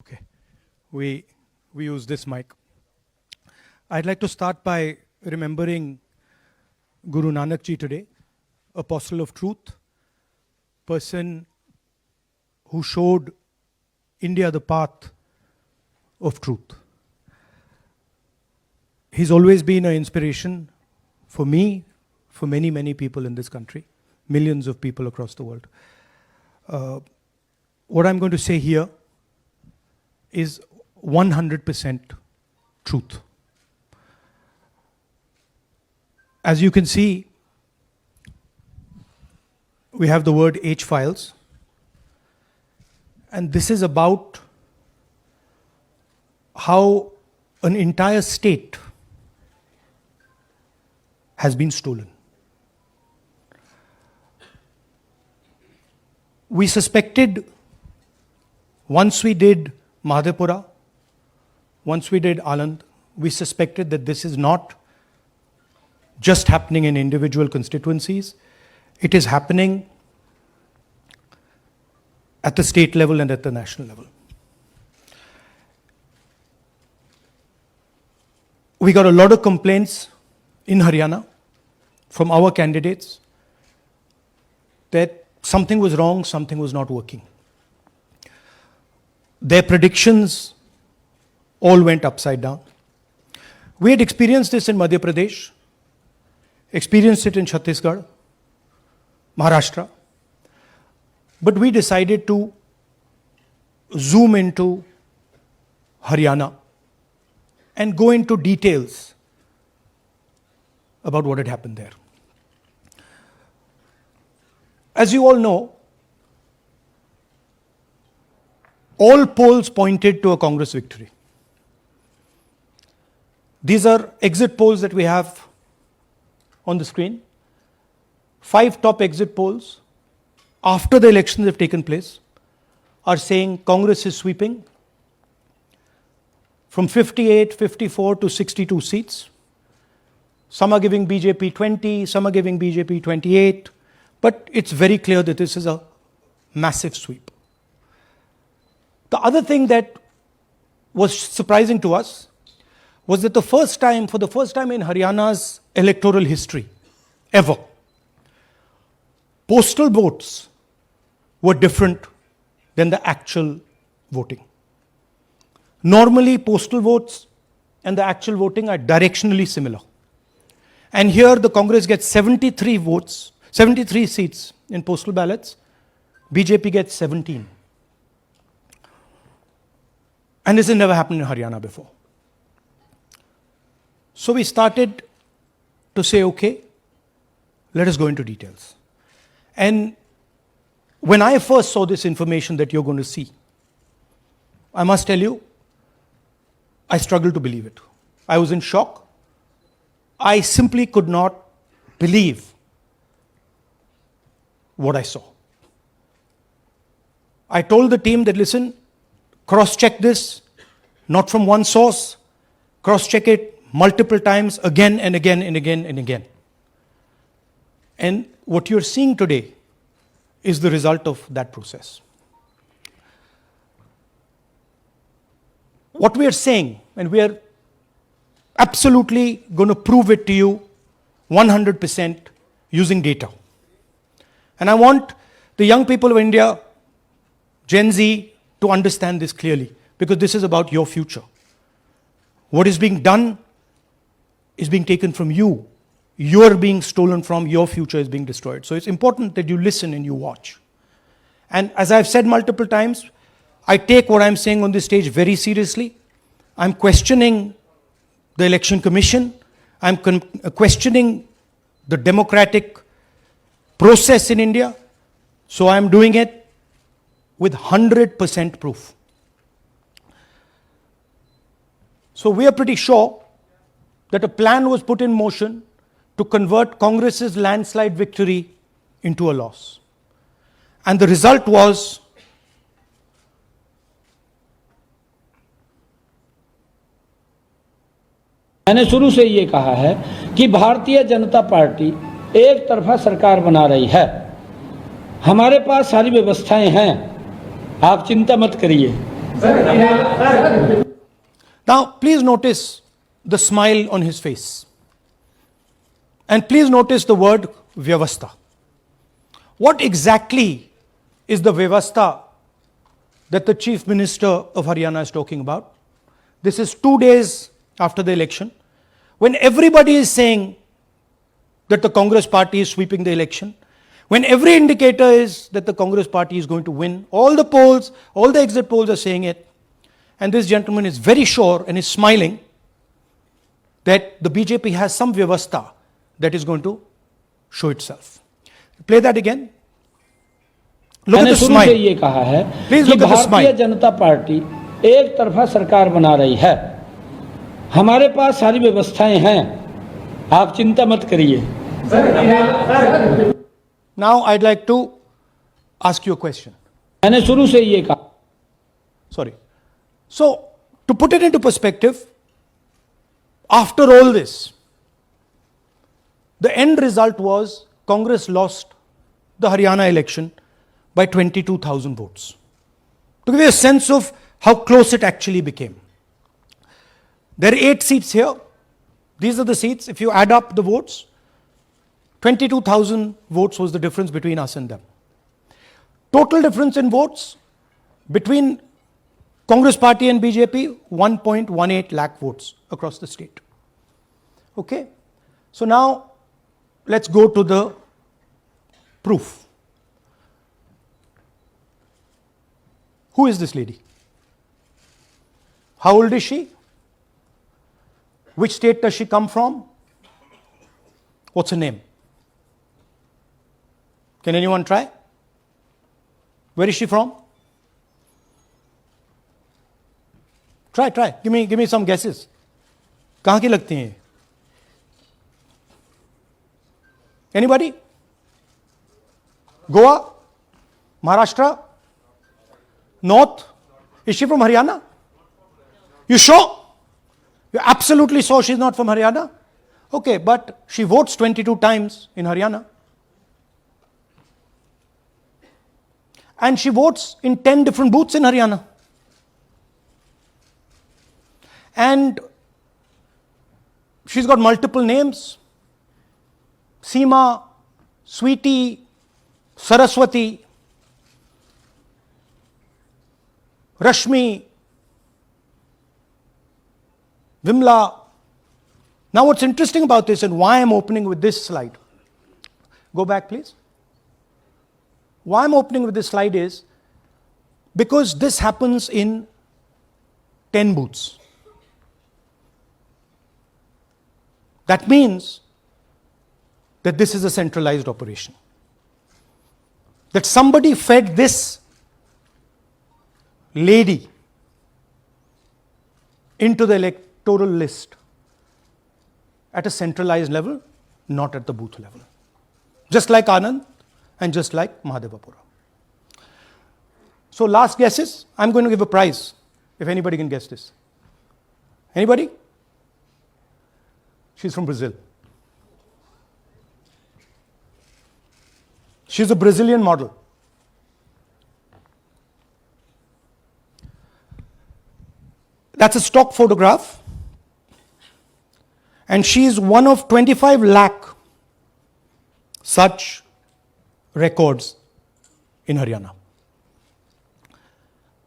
Okay, we use this mic. I'd like to start by remembering Guru Nanak Ji today, apostle of truth, person who showed India the path of truth. He's always been an inspiration for me, for many, many people in this country, millions of people across the world. What I'm going to say here is 100% truth. As you can see, we have the word H files, and this is about how an entire state has been stolen. We suspected, once we did Madhepura, once we did Aland, we suspected that this is not just happening in individual constituencies, it is happening at the state level and at the national level. We got a lot of complaints in Haryana from our candidates that something was wrong, something was not working. Their predictions all went upside down. We had experienced this in Madhya Pradesh, experienced it in Chhattisgarh, Maharashtra, but we decided to zoom into Haryana and go into details about what had happened there. As you all know, all polls pointed to a Congress victory. These are exit polls that we have on the screen. 5 top exit polls after the elections have taken place are saying Congress is sweeping from 58, 54 to 62 seats. Some are giving BJP 20, some are giving BJP 28, but it's very clear that this is a massive sweep. The other thing that was surprising to us was that for the first time in Haryana's electoral history, ever, postal votes were different than the actual voting. Normally, postal votes and the actual voting are directionally similar. And here the Congress gets 73 seats in postal ballots, BJP gets 17. And this has never happened in Haryana before. So we started to say, okay, let us go into details. And when I first saw this information that you're going to see, I must tell you, I struggled to believe it. I was in shock. I simply could not believe what I saw. I told the team that, listen, cross-check this, not from one source, cross-check it multiple times, again and again and again and again. And what you're seeing today is the result of that process. What we are saying, and we are absolutely going to prove it to you 100% using data. And I want the young people of India, Gen Z, to understand this clearly, because this is about your future. What is being done is being taken from you. You're being stolen from, your future is being destroyed. So it's important that you listen and you watch. And as I've said multiple times, I take what I'm saying on this stage very seriously. I'm questioning the Election Commission. I'm questioning the democratic process in India. So I'm doing it with 100% proof. So we are pretty sure that a plan was put in motion to convert Congress's landslide victory into a loss. And the result was मैंने शुरू से ये कहा है कि Bharatiya Janata party एक तरफा सरकार बना रही है। हमारे पास सारी व्यवस्थाएं हैं, आप चिंता मत करिए। Now, please notice the smile on his face. And please notice the word Vyavastha. What exactly is the Vyavastha that the Chief Minister of Haryana is talking about? This is 2 days after the election, when everybody is saying that the Congress party is sweeping the election, when every indicator is that the Congress party is going to win, all the polls, all the exit polls are saying it, and this gentleman is very sure and is smiling that the BJP has some Vyavastha that is going to show itself. Play that again. Look at मैंने the शुरू से smile. ये कहा है Please कि look at the भारतीय smile. जनता party एक तरफा सरकार बना रही है। हमारे पास सारी व्यवस्थाएं हैं, आप चिंता मत करिए। Now I'd like to ask you a question. मैंने शुरू से ये कहा। Sorry. So, to put it into perspective, after all this, the end result was Congress lost the Haryana election by 22,000 votes. To give you a sense of how close it actually became. There are 8 seats here. These are the seats. If you add up the votes, 22,000 votes was the difference between us and them. Total difference in votes between Congress party and BJP, 1.18 lakh votes across the state. Okay? So now, let's go to the proof. Who is this lady? How old is she? Which state does she come from? What's her name? Can anyone try? Where is she from? Try. Give me some guesses. कहाँ की लगती हैं? Anybody? Goa? Maharashtra? North? Is she from Haryana? You sure? You're absolutely sure she's not from Haryana? Okay, but she votes 22 times in Haryana. And she votes in 10 different booths in Haryana. And she's got multiple names. Seema, Sweetie, Saraswati, Rashmi, Vimla. Now what's interesting about this and why I'm opening with this slide. Go back please. Why I'm opening with this slide is because this happens in 10 booths. That means that this is a centralized operation. That somebody fed this lady into the electoral list at a centralized level, not at the booth level. Just like Anand and just like Mahadevapura. So last guesses, I'm going to give a prize if anybody can guess this. Anybody? She's from Brazil. She's a Brazilian model. That's a stock photograph. And she's one of 25 lakh such records in Haryana.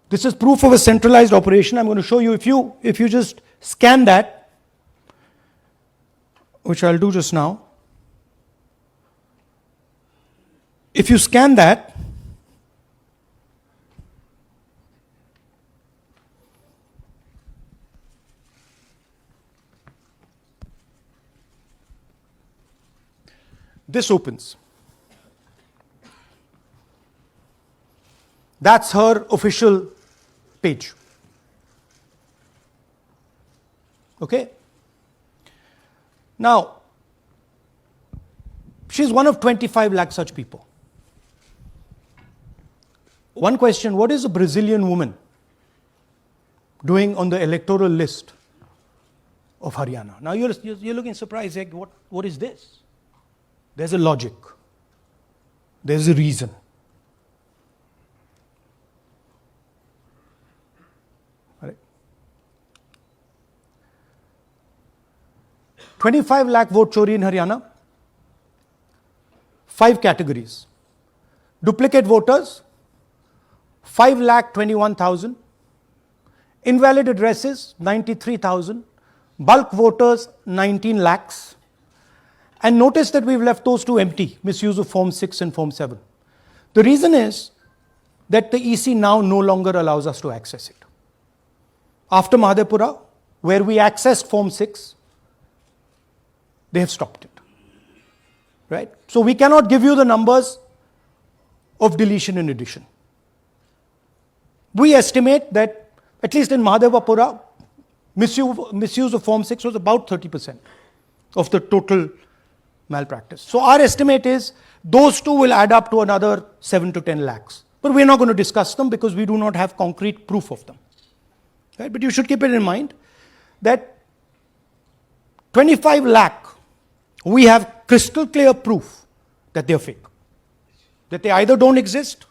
This is proof of a centralized operation. I'm going to show you, if you just scan that, which I'll do just now. If you scan that, this opens. That's her official page. Okay? Now, she's one of 25 lakh such people. One question, what is a Brazilian woman doing on the electoral list of Haryana? Now you're looking surprised, like, what is this? There's a logic. There's a reason. 25 lakh vote chori in Haryana. 5 categories. Duplicate voters, 5,21,000. Invalid addresses, 93,000. Bulk voters, 19 lakhs. And notice that we've left those two empty, misuse of Form 6 and Form 7. The reason is that the EC now no longer allows us to access it. After Mahadevpura, where we accessed Form 6, they have stopped it. Right? So we cannot give you the numbers of deletion and addition. We estimate that, at least in Mahadevpura, misuse of Form 6 was about 30% of the total malpractice. So our estimate is those two will add up to another 7 to 10 lakhs. But we're not going to discuss them because we do not have concrete proof of them. Right? But you should keep it in mind that 25 lakh, we have crystal clear proof that they're fake. That they either don't exist,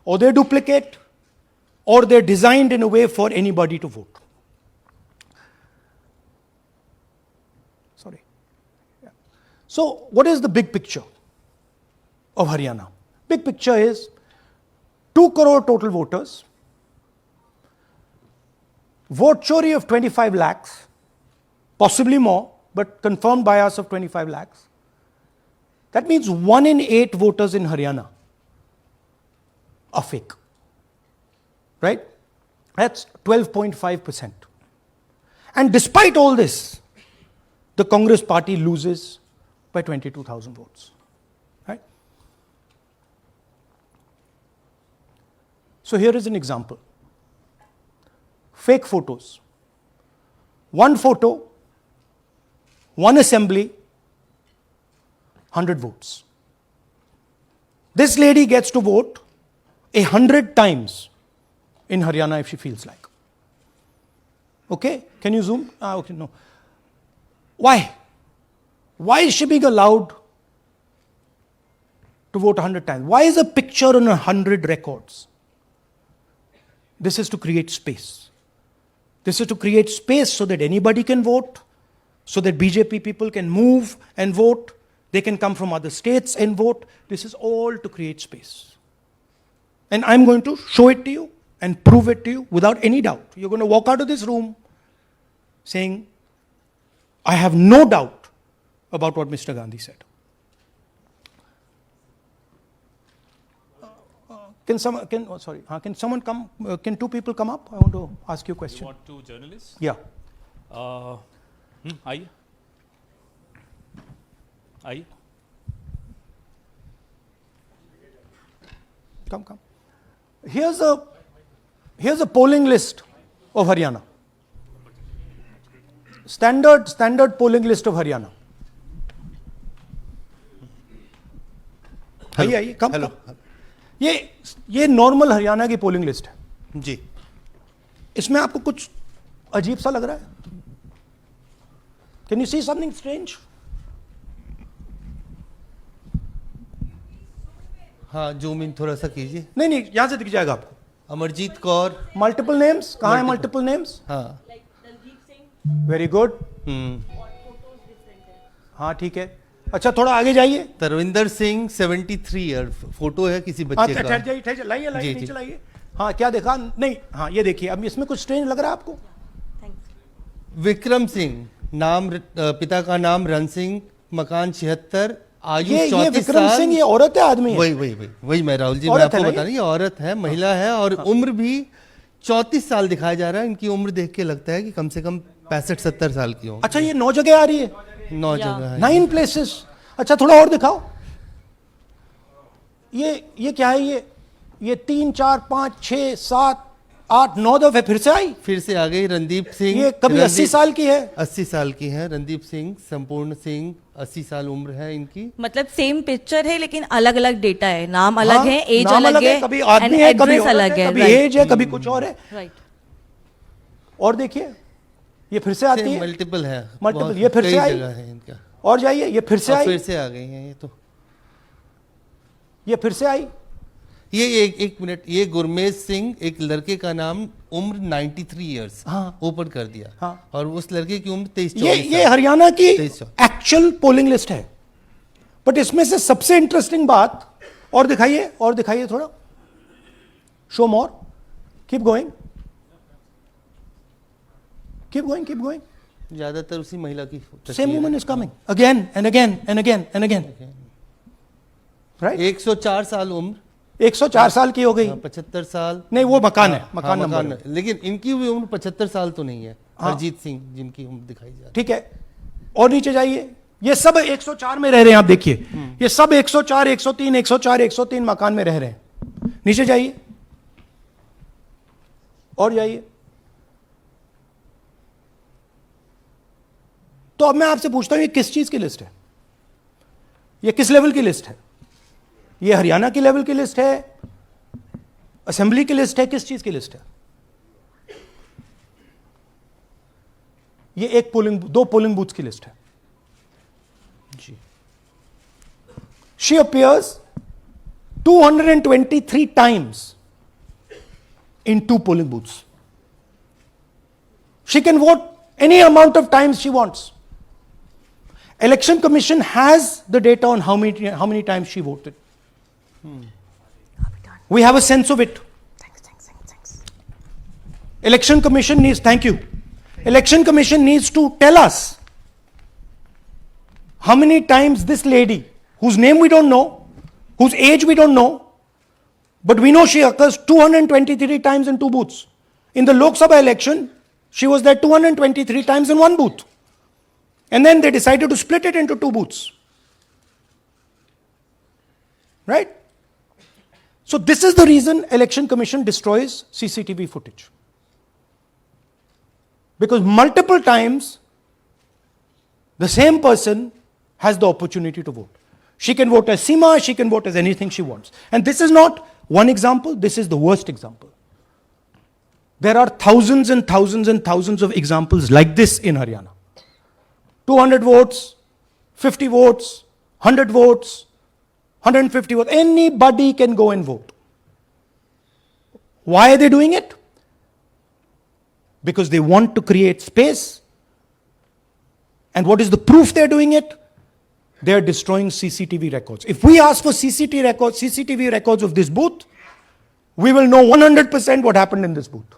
or they're duplicate, or they're designed in a way for anybody to vote. Sorry. Yeah. So, what is the big picture of Haryana? Big picture is 2 crore total voters, vote chori of 25 lakhs, possibly more, but confirmed bias of 25 lakhs. That means 1 in 8 voters in Haryana are fake. Right? That's 12.5%. And despite all this, the Congress party loses by 22,000 votes. Right? So here is an example. Fake photos. One photo, one assembly, 100 votes. This lady gets to vote 100 times in Haryana if she feels like. Okay? Can you zoom? Okay, no. Why? Why is she being allowed to vote 100 times? Why is a picture on 100 records? This is to create space. This is to create space so that anybody can vote, so that BJP people can move and vote. They can come from other states and vote. This is all to create space. And I'm going to show it to you and prove it to you without any doubt. You're going to walk out of this room saying, I have no doubt about what Mr. Gandhi said. Can someone come? Can two people come up? I want to ask you a question. You want two journalists? Yeah. आइए आइए Come. Here's a polling list of Haryana. Standard polling list of Haryana. आइए कम. ये normal Haryana की polling list है जी. इसमें आपको कुछ अजीब सा लग रहा है? Can you see something strange? हाँ, जूम इन थोड़ा सा कीजिए. नहीं यहां से दिख जाएगा आपको. अमरजीत कौर. Multiple names. कहां है मल्टीपल नेम्स? हाँ. Very good. हाँ ठीक है. अच्छा थोड़ा आगे जाइए. तरविंदर सिंह 73 ईयर. फोटो है किसी बच्चे का. ठहर जाइए लाइए जी, नीचे जी. लाइए. हाँ क्या देखा? नहीं हाँ ये देखिए. अब इसमें कुछ स्ट्रेंज लग रहा है आपको? विक्रम सिंह. नाम पिता का नाम रन सिंह. मकान 76. आयु 34 साल. विक्रम सिंह ये औरत है आदमी है? वही मैं राहुल जी मैं आपको बता रही. ये औरत है, महिला है और उम्र भी 34 साल दिखाया जा रहा है. इनकी उम्र देख के लगता है कि कम से कम 65-70 साल की हो. अच्छा ये 9 जगह आ रही है? 9 जगह है. 9 प्लेसेस. अच्छा थोड़ा और दिखाओ. ये क्या है? ये 3 4 5 6 7 8 9 दफे फिर से आई. फिर से आ गई. रणदीप सिंह. ये कभी 80 साल की है? 80 साल की है. रणदीप सिंह, संपूर्ण सिंह, 80 साल उम्र है इनकी. मतलब सेम पिक्चर है लेकिन अलग अलग डेटा है. नाम अलग है, एज नाम अलग है, कभी आदमी है, कभी अलग है, कभी एज है, कभी कुछ और है. राइट. और देखिए ये फिर से आती है. मल्टीपल है. मल्टीपल. ये फिर से आई. जगह है इनका. और जाइए. ये फिर से आई. फिर से आ गई हैं ये तो. ये फिर से आई. ये एक मिनट, ये गुरमेज सिंह एक लड़के का नाम उम्र 93 इयर्स हाँ। ओपन कर दिया। हाँ। और उस लड़के की उम्र 23 ये हरियाणा की 23 एक्चुअल पोलिंग लिस्ट है। बट इसमें से सबसे इंटरेस्टिंग बात, और दिखाइए थोड़ा, शो मोर, कीप गोइंग, ज्यादातर उसी महिला की same woman is coming again and again and again and again, right. 104 साल उम्र, 104 साल की हो गई। 75 साल नहीं, वो मकान है, हाँ, मकान नंबर है। लेकिन इनकी भी उम्र 75 साल तो नहीं है। हाँ। हरजीत सिंह जिनकी उम्र दिखाई जा रही है। ठीक है, और नीचे जाइए, ये सब 104 में रह रहे हैं, आप देखिए ये सब 104 103 104 103 मकान में रह रहे हैं। नीचे जाइए और जाइए। तो अब मैं आपसे पूछता हूं, ये किस चीज की लिस्ट है? ये किस लेवल की लिस्ट है? ये हरियाणा की लेवल की लिस्ट है, असेंबली की लिस्ट है, किस चीज की लिस्ट है? ये दो पोलिंग बूथ की लिस्ट है जी। She appears 223 times in 2 polling booths. She can vote any amount of times she wants. Election Commission has the data on how many times she voted. We have a sense of it. Thanks. Election Commission needs, thank you. Election Commission needs to tell us how many times this lady, whose name we don't know, whose age we don't know, but we know she occurs 223 times in 2 booths. In the Lok Sabha election, she was there 223 times in 1 booth. And then they decided to split it into 2 booths. Right? So this is the reason Election Commission destroys CCTV footage. Because multiple times, the same person has the opportunity to vote. She can vote as Seema, she can vote as anything she wants. And this is not one example, this is the worst example. There are thousands and thousands and thousands of examples like this in Haryana. 200 votes, 50 votes, 100 votes, 150 votes, anybody can go and vote. Why are they doing it? Because they want to create space. And what is the proof they're doing it? They're destroying CCTV records. If we ask for CCTV records of this booth, we will know 100% what happened in this booth.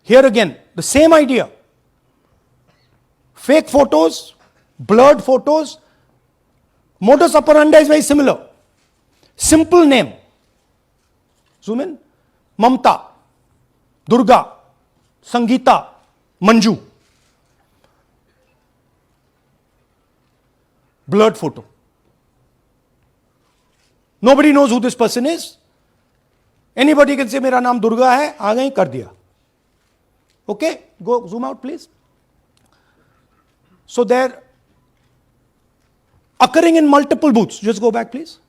Here again, the same idea. Fake photos, blurred photos, modus operandi is very similar. Simple name. Zoom in. Mamta, Durga, Sangeeta, Manju. Blurred photo. Nobody knows who this person is. Anybody can say, मेरा नाम दुर्गा है, आ गई, कर दिया. Okay, go zoom out please. So they're occurring in multiple booths. Just go back please.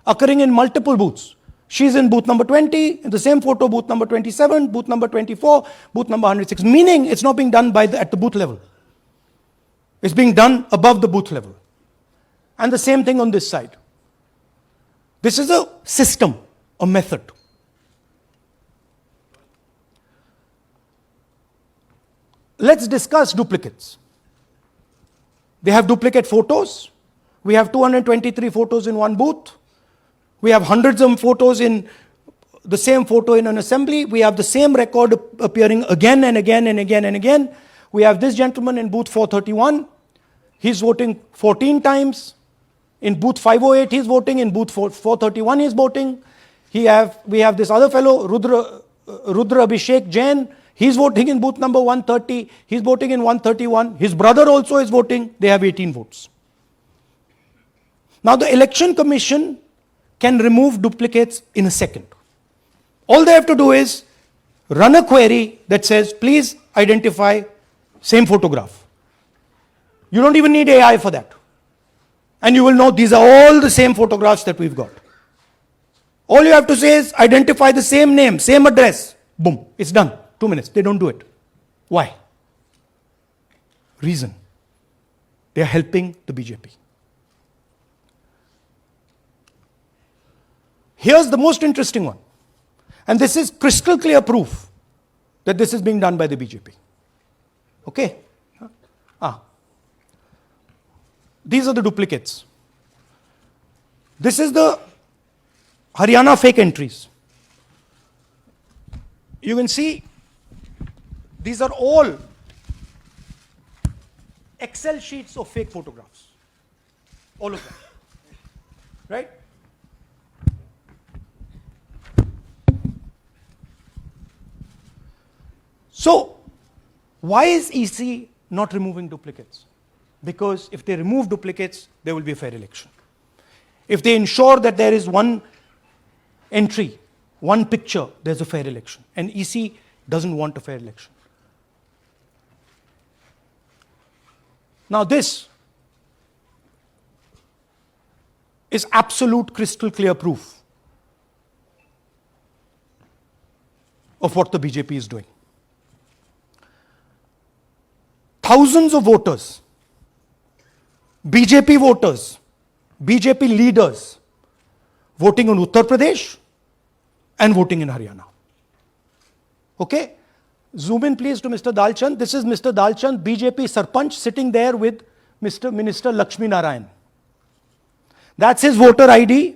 Occurring in multiple booths. She's in booth number 20, in the same photo, booth number 27, booth number 24, booth number 106. Meaning it's not being done at the booth level. It's being done above the booth level. And the same thing on this side. This is a system, a method. Let's discuss duplicates. They have duplicate photos. We have 223 photos in one booth. We have hundreds of photos in the same photo in an assembly. We have the same record appearing again and again and again and again. We have this gentleman in booth 431. He's voting 14 times. In booth 508, he's voting. In booth 431, he's voting. We have this other fellow, Rudra Abhishek Jain. He's voting in booth number 130. He's voting in 131. His brother also is voting. They have 18 votes. Now the Election Commission can remove duplicates in a second. All they have to do is run a query that says, please identify same photograph. You don't even need AI for that. And you will know these are all the same photographs that we've got. All you have to say is identify the same name, same address. Boom, it's done. 2 minutes. They don't do it. Why? Reason. They are helping the BJP. Here's the most interesting one. And this is crystal clear proof that this is being done by the BJP. Okay? These are the duplicates. This is the Haryana fake entries. You can see these are all Excel sheets of fake photographs. All of them. Right? So, why is EC not removing duplicates? Because if they remove duplicates, there will be a fair election. If they ensure that there is one entry, one picture, there's a fair election. And EC doesn't want a fair election. Now this is absolute crystal clear proof of what the BJP is doing. Thousands of voters, BJP voters, BJP leaders voting in Uttar Pradesh and voting in Haryana. Okay? Zoom in please to Mr. Dalchand. This is Mr. Dalchand, BJP Sarpanch, sitting there with Mr. Minister Lakshmi Narayan. That's his voter ID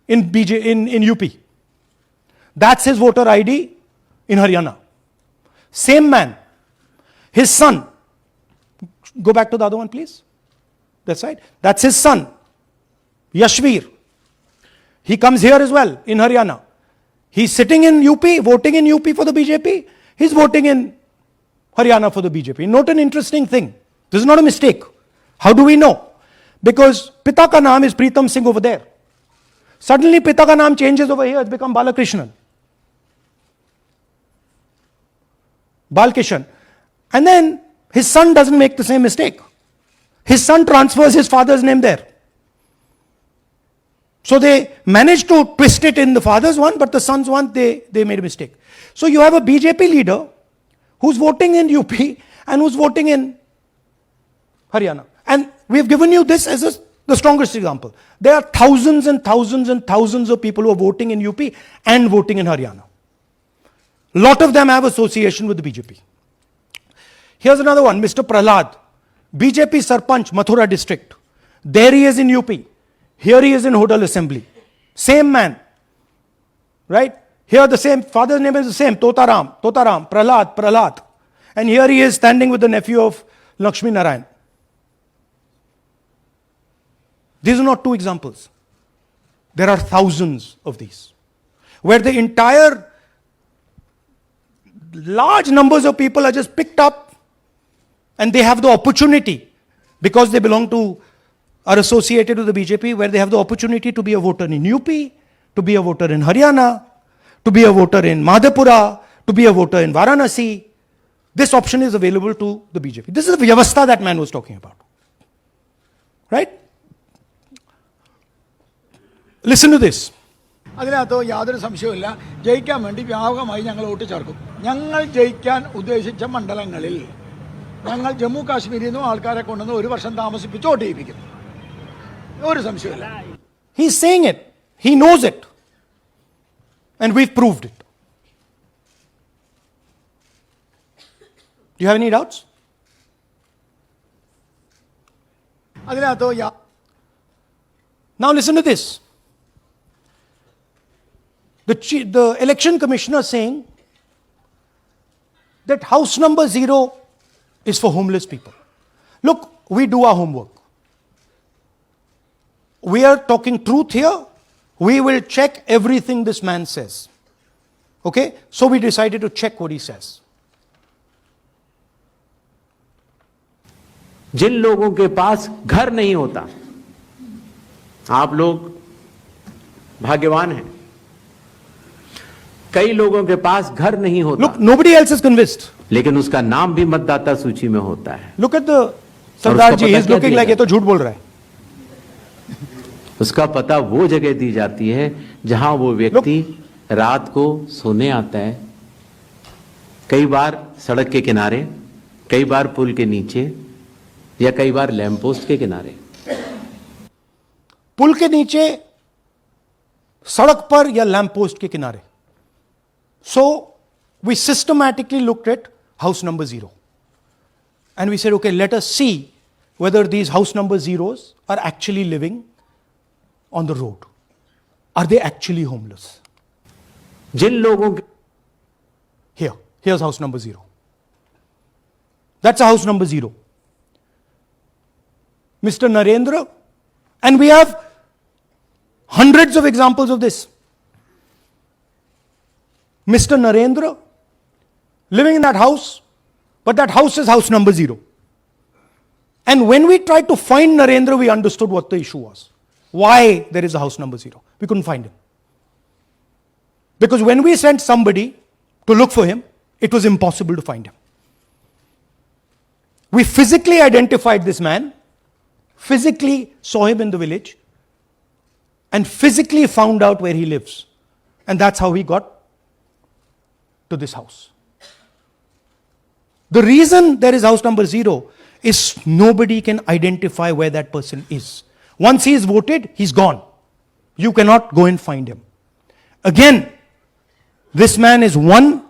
in UP. That's his voter ID in Haryana. Same man. His son. Go back to the other one, please. That's right. That's his son, Yashveer. He comes here as well in Haryana. He's sitting in UP, voting in UP for the BJP. He's voting in Haryana for the BJP. Note an interesting thing. This is not a mistake. How do we know? Because Pita ka naam is Pritam Singh over there. Suddenly Pita ka naam changes over here. It's become Balakrishnan. Balkishan. And then his son doesn't make the same mistake. His son transfers his father's name there. So they managed to twist it in the father's one, but the son's one, they made a mistake. So you have a BJP leader who's voting in UP and who's voting in Haryana. And we've given you this as the strongest example. There are thousands and thousands and thousands of people who are voting in UP and voting in Haryana. A lot of them have association with the BJP. Here's another one, Mr. Prahlad, BJP Sarpanch, Mathura district. There he is in UP. Here he is in Hodal Assembly. Same man. Right? Here the same, father's name is the same, Totaram, Prahlad. And here he is standing with the nephew of Lakshmi Narayan. These are not two examples. There are thousands of these. Where the entire large numbers of people are just picked up and they have the opportunity, because they belong to, are associated with the BJP, where they have the opportunity to be a voter in UP, to be a voter in Haryana, to be a voter in Madhepura, to be a voter in Varanasi. This option is available to the BJP. This is the Vyavastha that man was talking about. Right? Listen to this. അതിനകത്ത് യാതൊരു സംശയവുമില്ല. ജയിക്കാൻ വേണ്ടി വ്യാപകമായി ഞങ്ങൾ vote ചേർക്കും. ഞങ്ങൾ ജയിക്കാൻ ഉദ്ദേശിച്ച മണ്ഡലങ്ങളിൽ ഞങ്ങൾ ജമ്മു കാശ്മീരിൽ നിന്നും ആൾക്കാരെ കൊണ്ടുവന്ന് ഒരു വർഷം താമസിപ്പിച്ച് വോട്ട് ചെയ്യിപ്പിക്കും. ഒരു സംശയമില്ല. He's saying it. He knows it. And we've proved it. Do you have any doubts? അതിനകത്ത് Now listen to this. The election commissioner saying that house number 0 is for homeless people. Look, we do our homework. We are talking truth here. We will check everything this man says. Okay? So we decided to check what he says. जिन लोगों के पास घर नहीं होता, आप लोग भाग्यवान हैं. कई लोगों के पास घर नहीं होता. Look, nobody else is convinced. लेकिन उसका नाम भी मतदाता सूची में होता है. Look at the Sardar ji. He's looking like ये तो झूठ बोल रहा है. उसका पता वो जगह दी जाती है जहां वो व्यक्ति रात को सोने आता है. कई बार सड़क के किनारे, कई बार पुल के नीचे, या कई बार लैंप पोस्ट के किनारे. पुल के नीचे सड़क पर या लैंप पोस्ट के किनारे. So we systematically looked at house number 0. And we said, okay, let us see whether these house number zeros are actually living on the road. Are they actually homeless? जिन लोगों के Here's house number 0. That's a house number 0. Mr. Narendra, and we have hundreds of examples of this. Mr. Narendra living in that house, but that house is house number 0. And when we tried to find Narendra, we understood what the issue was. Why there is a house number 0. We couldn't find him. Because when we sent somebody to look for him, it was impossible to find him. We physically identified this man, physically saw him in the village, and physically found out where he lives. And that's how he got to this house. The reason there is house number 0 is nobody can identify where that person is. Once he is voted, he's gone. You cannot go and find him. Again, this man is one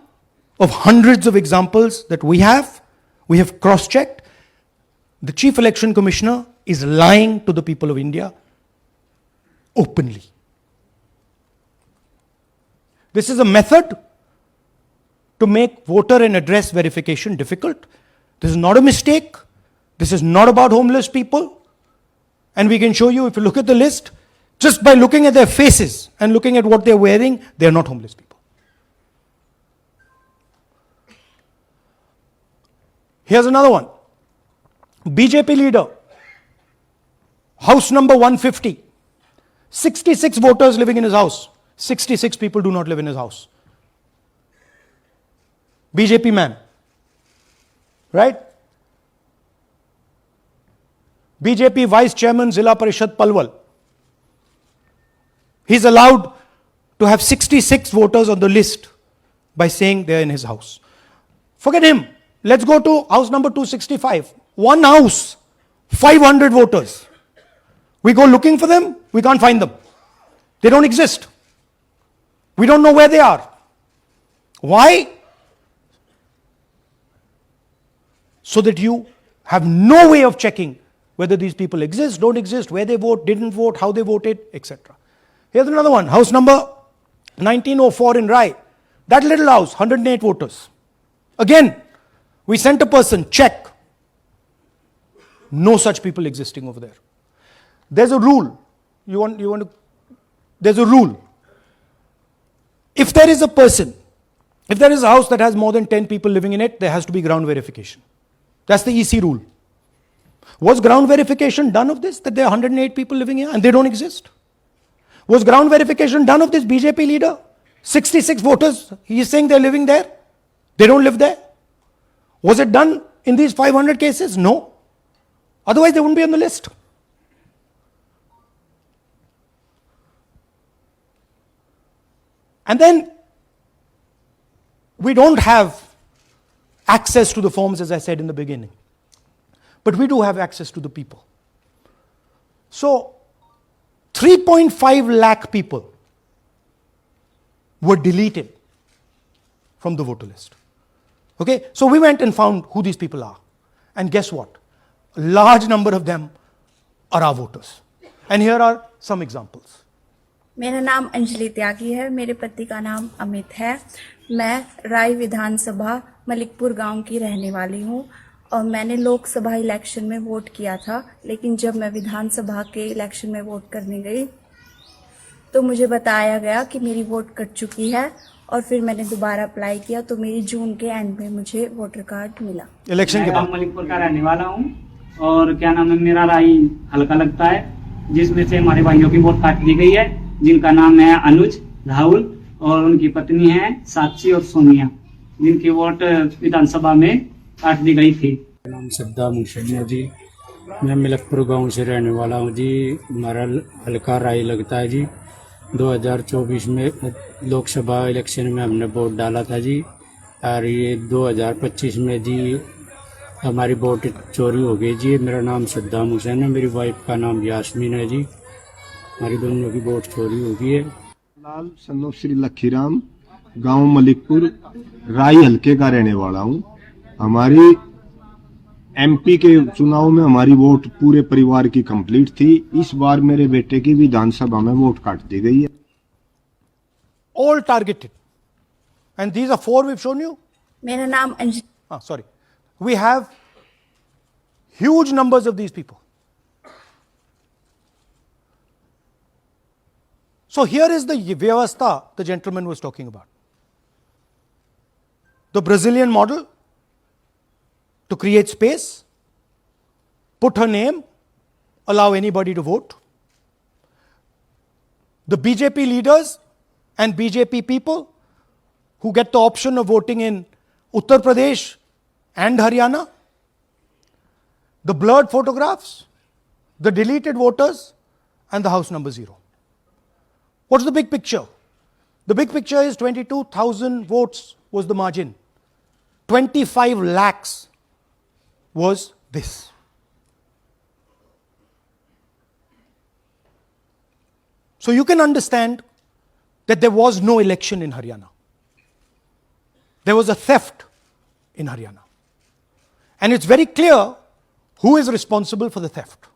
of hundreds of examples that we have. We have cross-checked. The Chief Election Commissioner is lying to the people of India openly. This is a method to make voter and address verification difficult. This is not a mistake. This is not about homeless people. And we can show you, if you look at the list, just by looking at their faces and looking at what they're wearing, they're not homeless people. Here's another one. BJP leader, house number 150. 66 voters living in his house. 66 people do not live in his house. BJP man. Right? BJP Vice Chairman Zilla Parishad Palwal. He's allowed to have 66 voters on the list by saying they're in his house. Forget him. Let's go to house number 265. One house, 500 voters. We go looking for them, we can't find them. They don't exist. We don't know where they are. Why? So that you have no way of checking whether these people exist, don't exist, where they vote, didn't vote, how they voted, etc. Here's another one, house number 1904 in Rai. That little house, 108 voters. Again, we sent a person, check. No such people existing over there. There's a rule. There's a rule. If there is a person, if there is a house that has more than 10 people living in it, there has to be ground verification. That's the EC rule. Was ground verification done of this, that there are 108 people living here and they don't exist? Was ground verification done of this BJP leader? 66 voters, he is saying they're living there. They don't live there. Was it done in these 500 cases? No. Otherwise they wouldn't be on the list. And then we don't have access to the forms, as I said in the beginning. But we do have access to the people. So 3.5 lakh people were deleted from the voter list. Okay, so we went and found who these people are. And guess what? A large number of them are our voters. And here are some examples. मेरा नाम अंजलि त्यागी है, मेरे पति का नाम अमित है। मैं राय विधानसभा मलिकपुर गांव की रहने वाली हूं और मैंने लोकसभा इलेक्शन में वोट किया था, लेकिन जब मैं विधानसभा के इलेक्शन में वोट करने गई तो मुझे बताया गया कि मेरी वोट कट चुकी है और फिर मैंने दोबारा अप्लाई किया तो मेरी जून के एंड में मुझे वोटर कार्ड मिला। इलेक्शन के बाद मलिकपुर का रहने वाला हूँ और क्या नाम है, मेरा राय हल्का लगता है, जिसमें से हमारे भाइयों की वोट काट दी गई है, जिनका नाम है अनुज, राहुल और उनकी पत्नी है साक्षी और सोनिया, जिनकी वोट विधानसभा में काट दी गई थी। नाम सद्दाम हुसैन है जी, मैं मलिकपुर गांव से रहने वाला हूं जी। हमारा हल्का राय लगता है जी। 2024 में लोकसभा इलेक्शन में हमने वोट डाला था जी और ये 2025 में जी हमारी वोट चोरी हो गई जी। मेरा नाम सद्दाम हुसैन है, मेरी वाइफ का नाम यास्मीन है जी। हमारी दोनों की वोट चोरी हो गई है। लाल सन्नो श्री लखीराम, गांव मलिकपुर, राई हल्के का रहने वाला हूं। हमारी एमपी के चुनाव में हमारी वोट पूरे परिवार की कंप्लीट थी। इस बार मेरे बेटे की विधानसभा में वोट काट दी गई है। All targeted. And these are 4 we've shown you. मेरा नाम Anjali Sorry. We have huge numbers of these people. So here is the vyavastha the gentleman was talking about. The Brazilian model to create space, put her name, allow anybody to vote. The BJP leaders and BJP people who get the option of voting in Uttar Pradesh and Haryana, the blurred photographs, the deleted voters, and the house number 0. What's the big picture? The big picture is 22,000 votes was the margin. 25 lakhs was this. So you can understand that there was no election in Haryana. There was a theft in Haryana. And it's very clear who is responsible for the theft.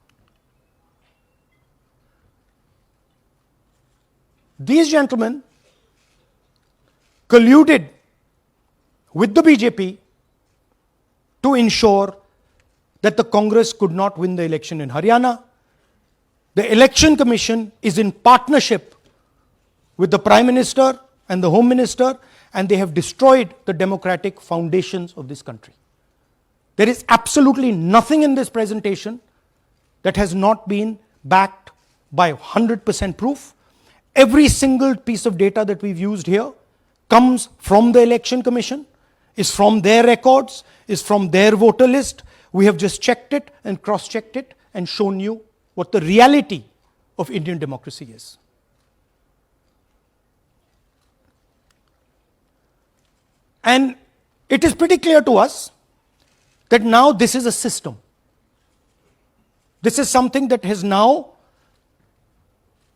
These gentlemen colluded with the BJP to ensure that the Congress could not win the election in Haryana. The Election Commission is in partnership with the Prime Minister and the Home Minister, and they have destroyed the democratic foundations of this country. There is absolutely nothing in this presentation that has not been backed by 100% proof. Every single piece of data that we've used here comes from the Election Commission, is from their records, is from their voter list. We have just checked it and cross-checked it and shown you what the reality of Indian democracy is. And it is pretty clear to us that now this is a system. This is something that has now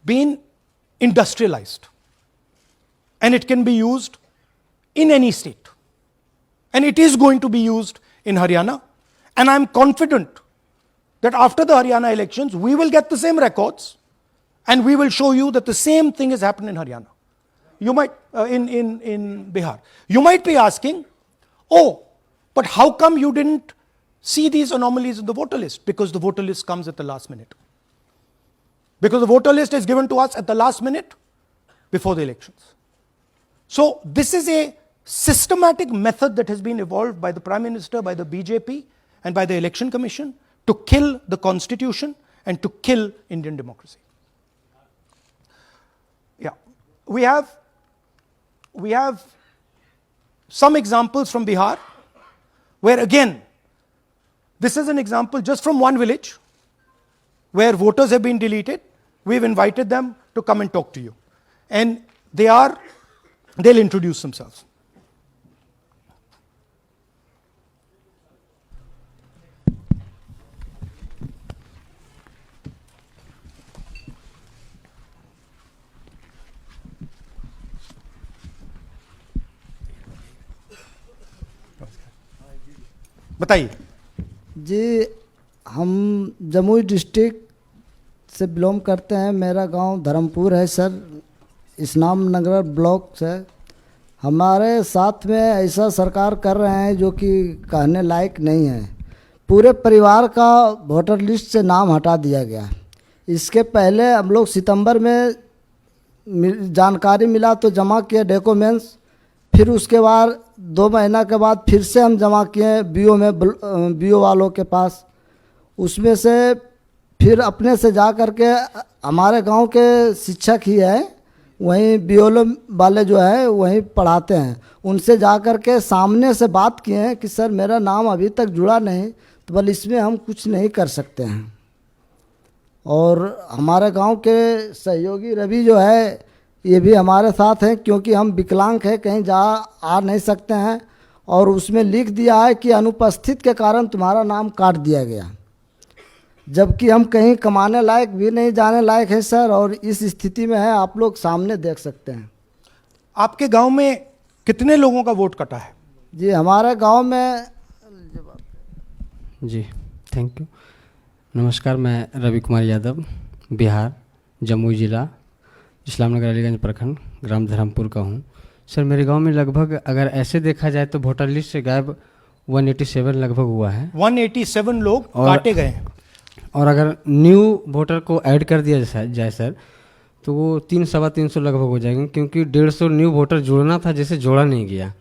been industrialized. And it can be used in any state. And it is going to be used in Haryana. And I'm confident that after the Haryana elections, we will get the same records and we will show you that the same thing has happened in Haryana. You might, in Bihar. You might be asking, oh, but how come you didn't see these anomalies in the voter list? Because the voter list comes at the last minute. Because the voter list is given to us at the last minute before the elections. So this is a systematic method that has been evolved by the Prime Minister, by the BJP, and by the Election Commission to kill the Constitution and to kill Indian democracy. Yeah, we have some examples from Bihar, where again, this is an example just from one village, where voters have been deleted. We've invited them to come and talk to you. And they'll introduce themselves. बताइए जी। हम Jamui district से belong करते हैं। मेरा गांव धर्मपुर है sir, इस्लाम नगर block से। हमारे साथ में ऐसा सरकार कर रहे हैं जो कि कहने लायक नहीं है। पूरे परिवार का वोटर लिस्ट से नाम हटा दिया गया। इसके पहले हम लोग सितंबर में जानकारी मिला तो जमा किए डॉक्यूमेंट्स, फिर उसके बाद 2 महीना के बाद फिर से हम जमा किए बीओ वालों के पास। उसमें से फिर अपने से जा कर के हमारे गांव के शिक्षक ही है, वहीं बीओ वाले जो है वहीं पढ़ाते हैं, उनसे जा कर के सामने से बात किए हैं कि सर मेरा नाम अभी तक जुड़ा नहीं, तो बोले इसमें हम कुछ नहीं कर सकते हैं। और हमारे गांव के सहयोगी रवि जो है ये भी हमारे साथ हैं, क्योंकि हम विकलांग हैं, कहीं आ नहीं सकते हैं। और उसमें लिख दिया है कि अनुपस्थित के कारण तुम्हारा नाम काट दिया गया। जबकि हम कहीं कमाने लायक भी नहीं जाने लायक है सर, और इस स्थिति में है, आप लोग सामने देख सकते हैं। आपके गांव में कितने लोगों का वोट कटा है? जी हमारे गांव में जी थैंक यू। नमस्कार, मैं रवि कुमार यादव, बिहार, जमुई जिला, इस्लामनगर अलीगंज प्रखंड, ग्राम धर्मपुर का हूँ। सर मेरे गांव में लगभग अगर ऐसे देखा जाए तो वोटर लिस्ट से गायब 187 लगभग हुआ है। 187 लोग काटे गए हैं। और अगर न्यू वोटर को ऐड कर दिया जाए सर, तो वो 300-325 लगभग हो जाएंगे, क्योंकि 150 न्यू वोटर जोड़ना था जिसे जोड़ा नहीं गया।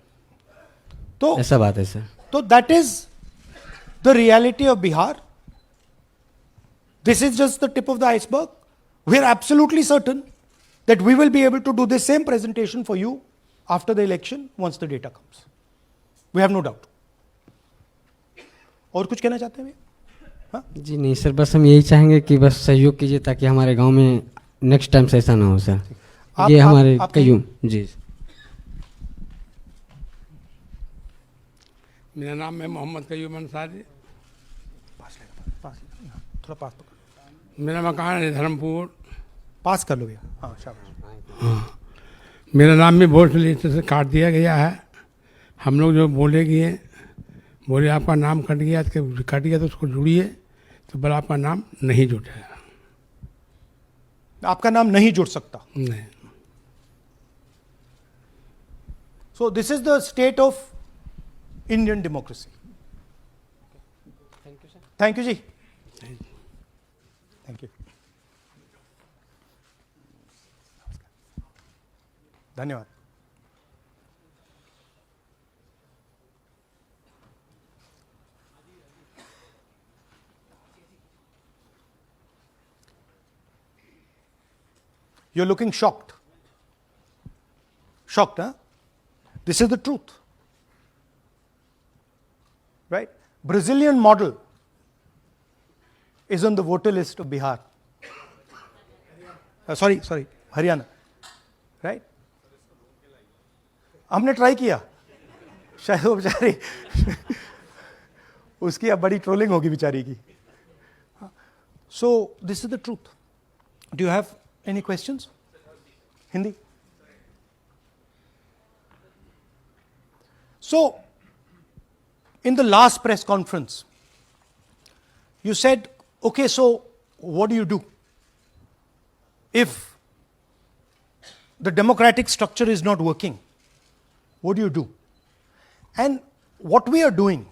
तो ऐसा बात है सर। तो that is the reality of Bihar. This is just the tip of the iceberg. We are absolutely certain that we will be able to do the same presentation for you after the election once the data comes. We have no doubt. और कुछ कहना चाहते हैं हाँ? जी नहीं sir, बस हम यही चाहेंगे कि बस सहयोग कीजिए ताकि हमारे गांव में नेक्स्ट टाइम से ऐसा ना हो सर। ये हमारे कयूम जी। मेरा नाम है मोहम्मद कयूम अंसारी। थोड़ा पास पकड़। मेरा मकान है धर्मपुर। पास कर लो भैया। हाँ शाबाश। हाँ, मेरा नाम भी वोट लिस्ट से काट दिया गया है। हम लोग जो बोले आपका नाम कट गया तो उसको जुड़िए, तो बोला आपका नाम नहीं जुटेगा। आपका नाम नहीं जुड़ सकता। नहीं। So this is the state of Indian democracy. Thank you, sir. Thank you, ji. Thank you. धन्यवाद. You're looking shocked. Shocked, huh? This is the truth. Right? Brazilian model is on the voter list of Bihar. Sorry, Haryana. Right? हमने try किया, शायद वो बेचारी उसकी अब बड़ी trolling होगी बेचारी की. So this is the truth. Do you have any questions? Hindi? So, in the last press conference, you said, okay, so what do? If the democratic structure is not working, what do? And what we are doing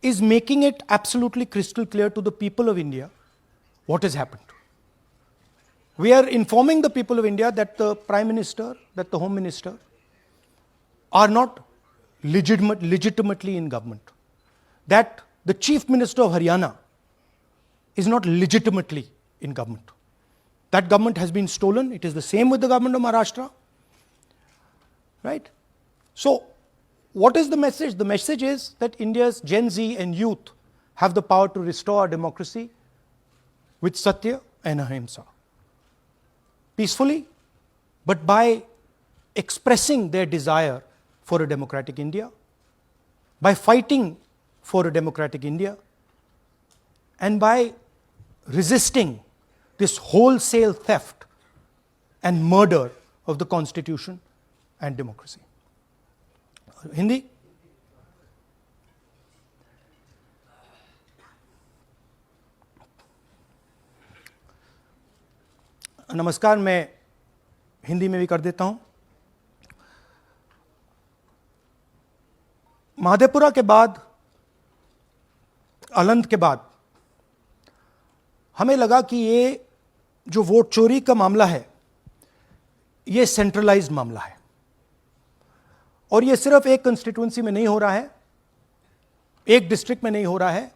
is making it absolutely crystal clear to the people of India what has happened. We are informing the people of India that the Prime Minister, that the Home Minister are not legitimately in government. That the Chief Minister of Haryana is not legitimately in government. That government has been stolen. It is the same with the government of Maharashtra. Right? So, what is the message? The message is that India's Gen Z and youth have the power to restore our democracy with Satya and Ahimsa. Peacefully, but by expressing their desire for a democratic India, by fighting for a democratic India, and by resisting this wholesale theft and murder of the Constitution and democracy. Hindi? नमस्कार, मैं हिंदी में भी कर देता हूं. महादेपुरा के बाद, अलंध के बाद हमें लगा कि ये जो वोट चोरी का मामला है, ये सेंट्रलाइज्ड मामला है और ये सिर्फ एक कंस्टिट्यूएंसी में नहीं हो रहा है, एक डिस्ट्रिक्ट में नहीं हो रहा है,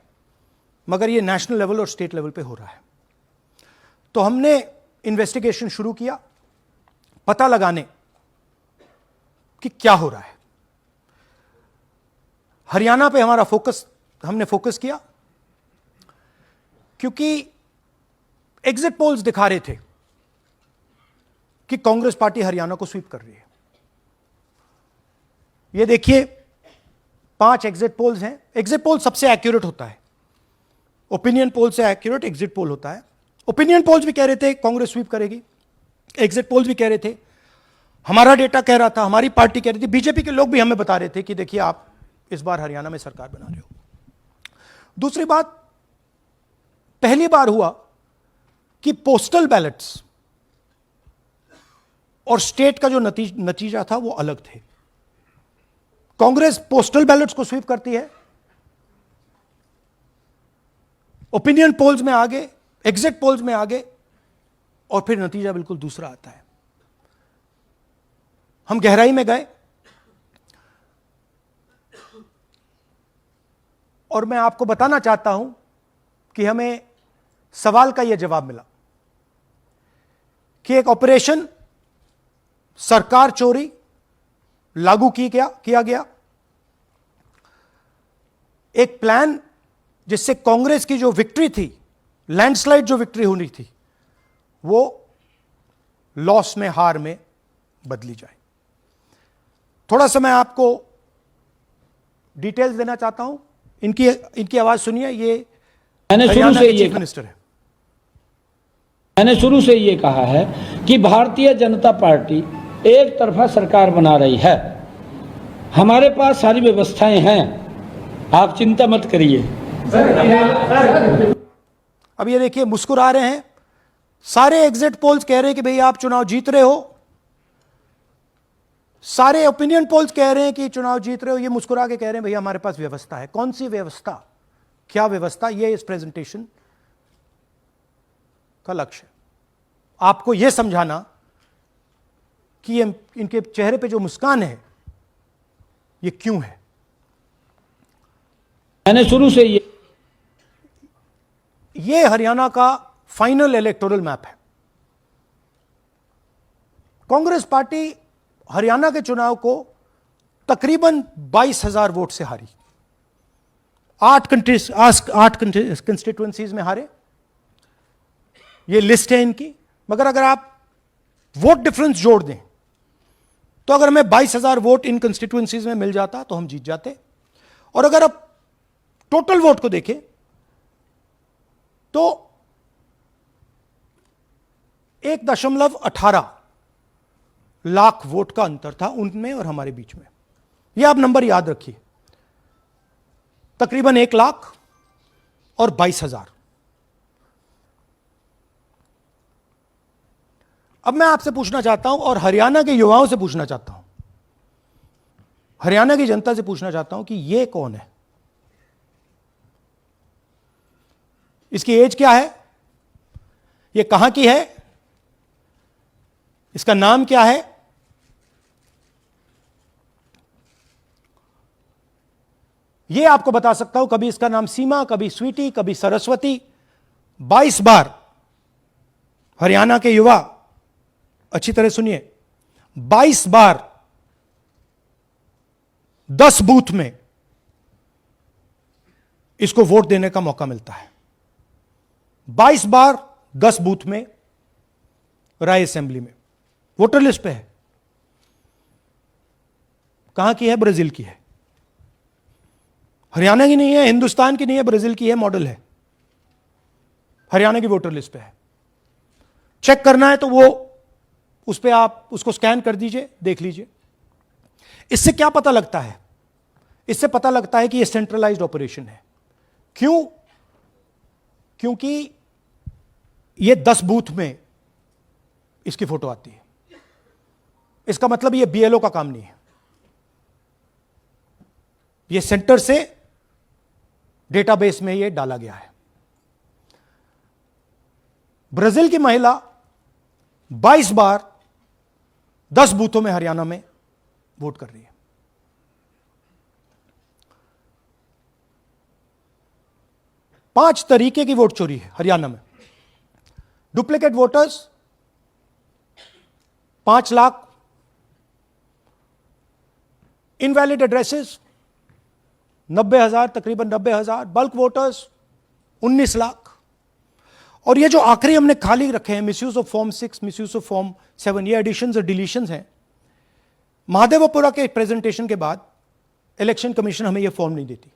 मगर ये नेशनल लेवल और स्टेट लेवल पे हो रहा है. तो हमने इन्वेस्टिगेशन शुरू किया, पता लगाने कि क्या हो रहा है. हरियाणा पे हमने फोकस किया क्योंकि एग्जिट पोल्स दिखा रहे थे कि कांग्रेस पार्टी हरियाणा को स्वीप कर रही है. ये देखिए 5 एग्जिट पोल्स हैं. एग्जिट पोल सबसे एक्यूरेट होता है. ओपिनियन पोल से एक्यूरेट एग्जिट पोल होता है। ओपिनियन पोल्स भी कह रहे थे कांग्रेस स्वीप करेगी, एग्जिट पोल्स भी कह रहे थे, हमारा डेटा कह रहा था, हमारी पार्टी कह रही थी, बीजेपी के लोग भी हमें बता रहे थे कि देखिए आप इस बार हरियाणा में सरकार बना रहे हो। दूसरी बात, पहली बार हुआ कि पोस्टल बैलेट्स और स्टेट का जो नतीजा था वो अलग थे। कांग्रेस पोस्टल बैलेट्स को स्वीप करती है, ओपिनियन पोल्स में आगे, एग्जिट पोल्स में आगे, और फिर नतीजा बिल्कुल दूसरा आता है। हम गहराई में गए और मैं आपको बताना चाहता हूं कि हमें सवाल का यह जवाब मिला कि एक ऑपरेशन सरकार चोरी लागू किया गया, एक प्लान जिससे कांग्रेस की जो विक्ट्री थी, लैंडस्लाइड जो विक्ट्री होनी थी, वो लॉस में, हार में बदली जाए। थोड़ा सा मैं आपको डिटेल्स देना चाहता हूं। इनकी आवाज सुनिए। ये मैंने शुरू हरियाणा से के ये चीफ मिनिस्टर है। मैंने शुरू से ये कहा है कि भारतीय जनता पार्टी एक तरफा सरकार बना रही है। हमारे पास सारी व्यवस्थाएं हैं, आप चिंता मत करिए। अब ये देखिए, मुस्कुरा रहे हैं। सारे एग्जिट पोल्स कह रहे हैं कि भाई आप चुनाव जीत रहे हो, सारे ओपिनियन पोल्स कह रहे हैं कि चुनाव जीत रहे हो। ये मुस्कुरा के कह रहे हैं भैया हमारे पास व्यवस्था है। कौन सी व्यवस्था, क्या व्यवस्था, ये इस प्रेजेंटेशन का लक्ष्य है। आपको यह समझाना कि ये इनके चेहरे पे जो मुस्कान है ये क्यों है। मैंने शुरू से ये हरियाणा का फाइनल इलेक्टोरल मैप है। कांग्रेस पार्टी हरियाणा के चुनाव को तकरीबन 22,000 वोट से हारी। 8 कंस्टिट्यूएंसीज में हारे। ये लिस्ट है इनकी। मगर अगर आप वोट डिफरेंस जोड़ दें तो अगर हमें 22,000 वोट इन कंस्टिट्यूएंसीज में मिल जाता तो हम जीत जाते। और अगर आप टोटल वोट को देखें तो 1.18 लाख वोट का अंतर था उनमें और हमारे बीच में। यह आप नंबर याद रखिए, तकरीबन 1 लाख और 22,000। अब मैं आपसे पूछना चाहता हूं और हरियाणा के युवाओं से पूछना चाहता हूं, हरियाणा की जनता से पूछना चाहता हूं कि यह कौन है, इसकी एज क्या है, यह कहां की है, इसका नाम क्या है। यह आपको बता सकता हूं, कभी इसका नाम सीमा, कभी स्वीटी, कभी सरस्वती। 22 बार हरियाणा के युवा, अच्छी तरह सुनिए, 22 बार 10 बूथ में इसको वोट देने का मौका मिलता है। 22 बार 10 बूथ में राय असेंबली में वोटर लिस्ट पे है। कहां की है? ब्राजील की है। हरियाणा की नहीं है, हिंदुस्तान की नहीं है, ब्राजील की है, मॉडल है। हरियाणा की वोटर लिस्ट पे है। चेक करना है तो वो उस पे आप उसको स्कैन कर दीजिए, देख लीजिए। इससे क्या पता लगता है? इससे पता लगता है कि यह सेंट्रलाइज्ड ऑपरेशन है। क्यों? क्योंकि यह 10 बूथ में इसकी फोटो आती है। इसका मतलब यह बीएलओ का काम नहीं है, यह सेंटर से डेटाबेस में यह डाला गया है। ब्राजील की महिला 22 बार 10 बूथों में हरियाणा में वोट कर रही है। पांच तरीके की वोट चोरी है हरियाणा में। Duplicate voters 5 lakh, invalid addresses 90,000, तकरीबन 90,000, बल्क वोटर्स 19 लाख। और ये जो आखिरी हमने खाली रखे हैं, misuse of form 6, misuse of form 7, ये एडिशंस और डिलीशंस हैं। महादेवपुरा के प्रेजेंटेशन के बाद इलेक्शन कमीशन हमें ये फॉर्म नहीं देती।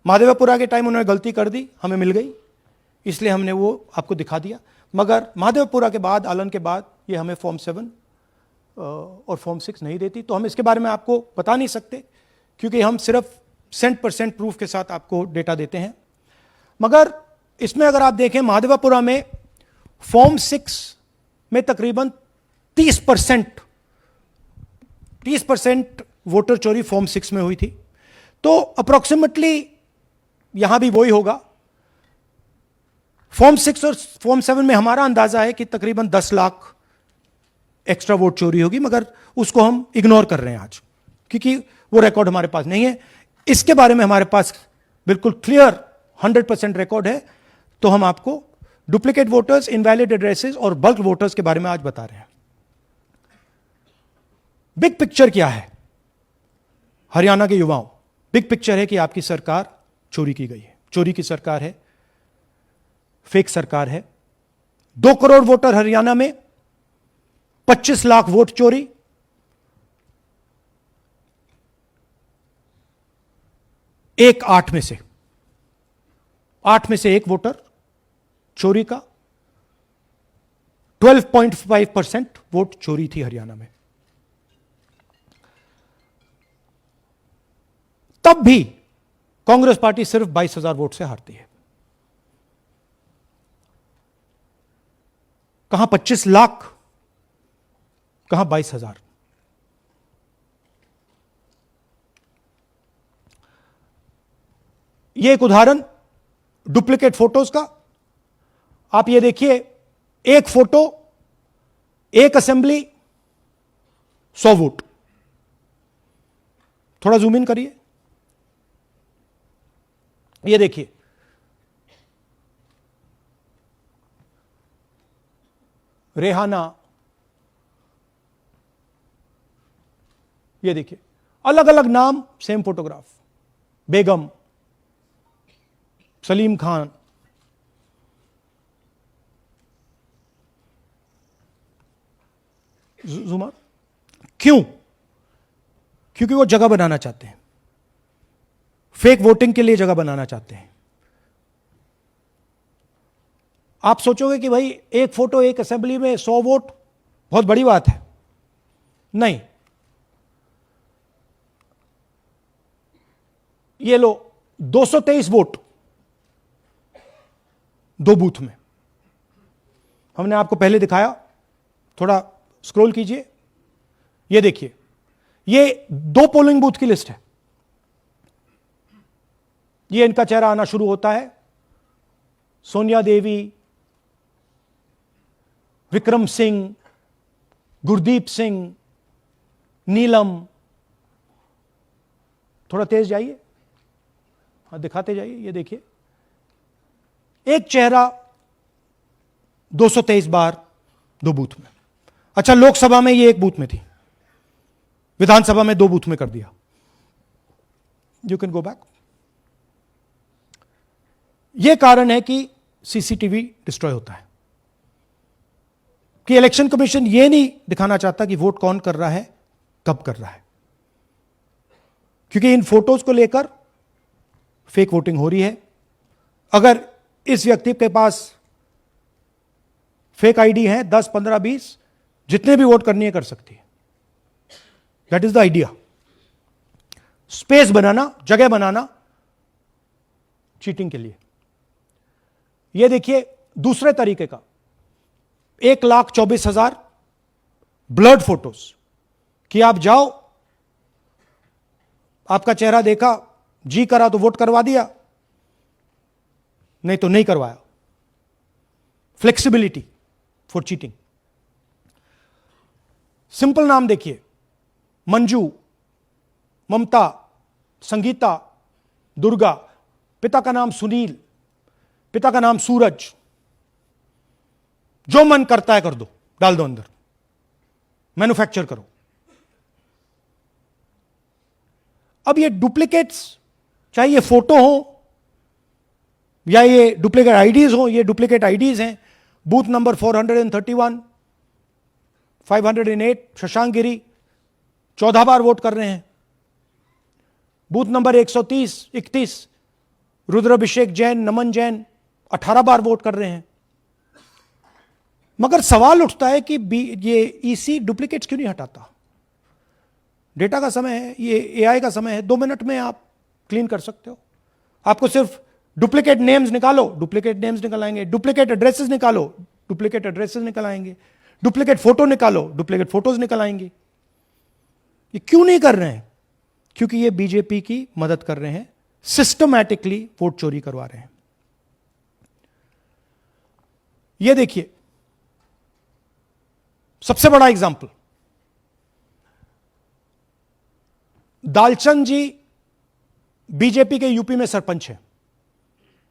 महादेवपुरा के टाइम उन्होंने गलती कर दी, हमें मिल गई, इसलिए हमने वो आपको दिखा दिया। मगर महादेवपुरा के बाद, आलन के बाद, ये हमें फॉर्म 7 और फॉर्म 6 नहीं देती। तो हम इसके बारे में आपको बता नहीं सकते, क्योंकि हम सिर्फ 100% प्रूफ के साथ आपको डेटा देते हैं। मगर इसमें अगर आप देखें, महादेवपुरा में फॉर्म 6 में तकरीबन 30% वोटर चोरी फॉर्म 6 में हुई थी। तो अप्रोक्सीमेटली यहां भी वही होगा। फॉर्म 6 और फॉर्म 7 में हमारा अंदाजा है कि तकरीबन 10 लाख एक्स्ट्रा वोट चोरी होगी, मगर उसको हम इग्नोर कर रहे हैं आज, क्योंकि वो रिकॉर्ड हमारे पास नहीं है। इसके बारे में हमारे पास बिल्कुल क्लियर 100% रिकॉर्ड है। तो हम आपको डुप्लीकेट वोटर्स, इनवैलिड एड्रेसेस और बल्क वोटर्स के बारे में आज बता रहे हैं। बिग पिक्चर क्या है हरियाणा के युवाओं? बिग पिक्चर है कि आपकी सरकार चोरी की गई है, चोरी की सरकार है, फेक सरकार है। 2 करोड़ वोटर हरियाणा में, 25 लाख वोट चोरी, एक 8 में से 1 वोटर चोरी का। 12.5% वोट चोरी थी हरियाणा में। तब भी कांग्रेस पार्टी सिर्फ 22,000 वोट से हारती है। कहां 25 लाख, कहां 22,000। यह एक उदाहरण डुप्लीकेट फोटोज का। आप ये देखिए, एक फोटो, एक असेंबली, 100 वोट। थोड़ा जूम इन करिए, ये देखिए, रेहाना, ये देखिए, अलग अलग नाम, सेम फोटोग्राफ। बेगम, सलीम खान, जुमा। क्यों? क्योंकि वो जगह बनाना चाहते हैं, फेक वोटिंग के लिए जगह बनाना चाहते हैं। आप सोचोगे कि भाई एक फोटो, एक असेंबली में 100 वोट बहुत बड़ी बात है। नहीं, ये लो 223 वोट 2 बूथ में। हमने आपको पहले दिखाया, थोड़ा स्क्रॉल कीजिए, ये देखिए, ये 2 पोलिंग बूथ की लिस्ट है। ये इनका चेहरा आना शुरू होता है, सोनिया देवी, विक्रम सिंह, गुरदीप सिंह, नीलम। थोड़ा तेज जाइए, हाँ दिखाते जाइए, ये देखिए, एक चेहरा 223 बार 2 बूथ में। अच्छा, लोकसभा में ये 1 बूथ में थी, विधानसभा में 2 बूथ में कर दिया। You can go back. यह कारण है कि सीसीटीवी डिस्ट्रॉय होता है, कि इलेक्शन कमीशन यह नहीं दिखाना चाहता कि वोट कौन कर रहा है, कब कर रहा है, क्योंकि इन फोटोज को लेकर फेक वोटिंग हो रही है। अगर इस व्यक्ति के पास फेक आईडी है, 10, 15, 20, जितने भी वोट करनी है कर सकती है। That is the idea. Space बनाना, जगह बनाना चीटिंग के लिए। यह देखिए दूसरे तरीके का, 1,24,000 ब्लर्ड फोटोज, कि आप जाओ, आपका चेहरा देखा, जी करा तो वोट करवा दिया, नहीं तो नहीं करवाया। Flexibility for cheating. सिंपल नाम देखिए, मंजू, ममता, संगीता, दुर्गा, पिता का नाम सुनील, पिता का नाम सूरज। जो मन करता है कर दो, डाल दो अंदर, मैन्युफैक्चर करो। अब ये डुप्लीकेट्स, चाहे ये फोटो हो या ये डुप्लीकेट आईडीज हो, ये डुप्लीकेट आईडीज हैं। बूथ नंबर 431, 508 शशांक गिरी 14 बार वोट कर रहे हैं। बूथ नंबर 130, 31 रुद्राभिषेक जैन, नमन जैन 18 बार वोट कर रहे हैं। मगर सवाल उठता है कि ये ईसी डुप्लीकेट्स क्यों नहीं हटाता? डेटा का समय है, ये एआई का समय है, 2 मिनट में आप क्लीन कर सकते हो। आपको सिर्फ डुप्लीकेट नेम्स निकालो, डुप्लीकेट नेम्स निकल आएंगे, डुप्लीकेट एड्रेसेस निकालो, डुप्लीकेट एड्रेसेस निकल आएंगे, डुप्लीकेट फोटो निकालो, डुप्लीकेट फोटोज निकल आएंगे। ये क्यों नहीं कर रहे हैं? क्योंकि ये बीजेपी की मदद कर रहे हैं, सिस्टमैटिकली वोट चोरी करवा रहे हैं। ये देखिए सबसे बड़ा एग्जाम्पल, दालचंद जी बीजेपी के यूपी में सरपंच है,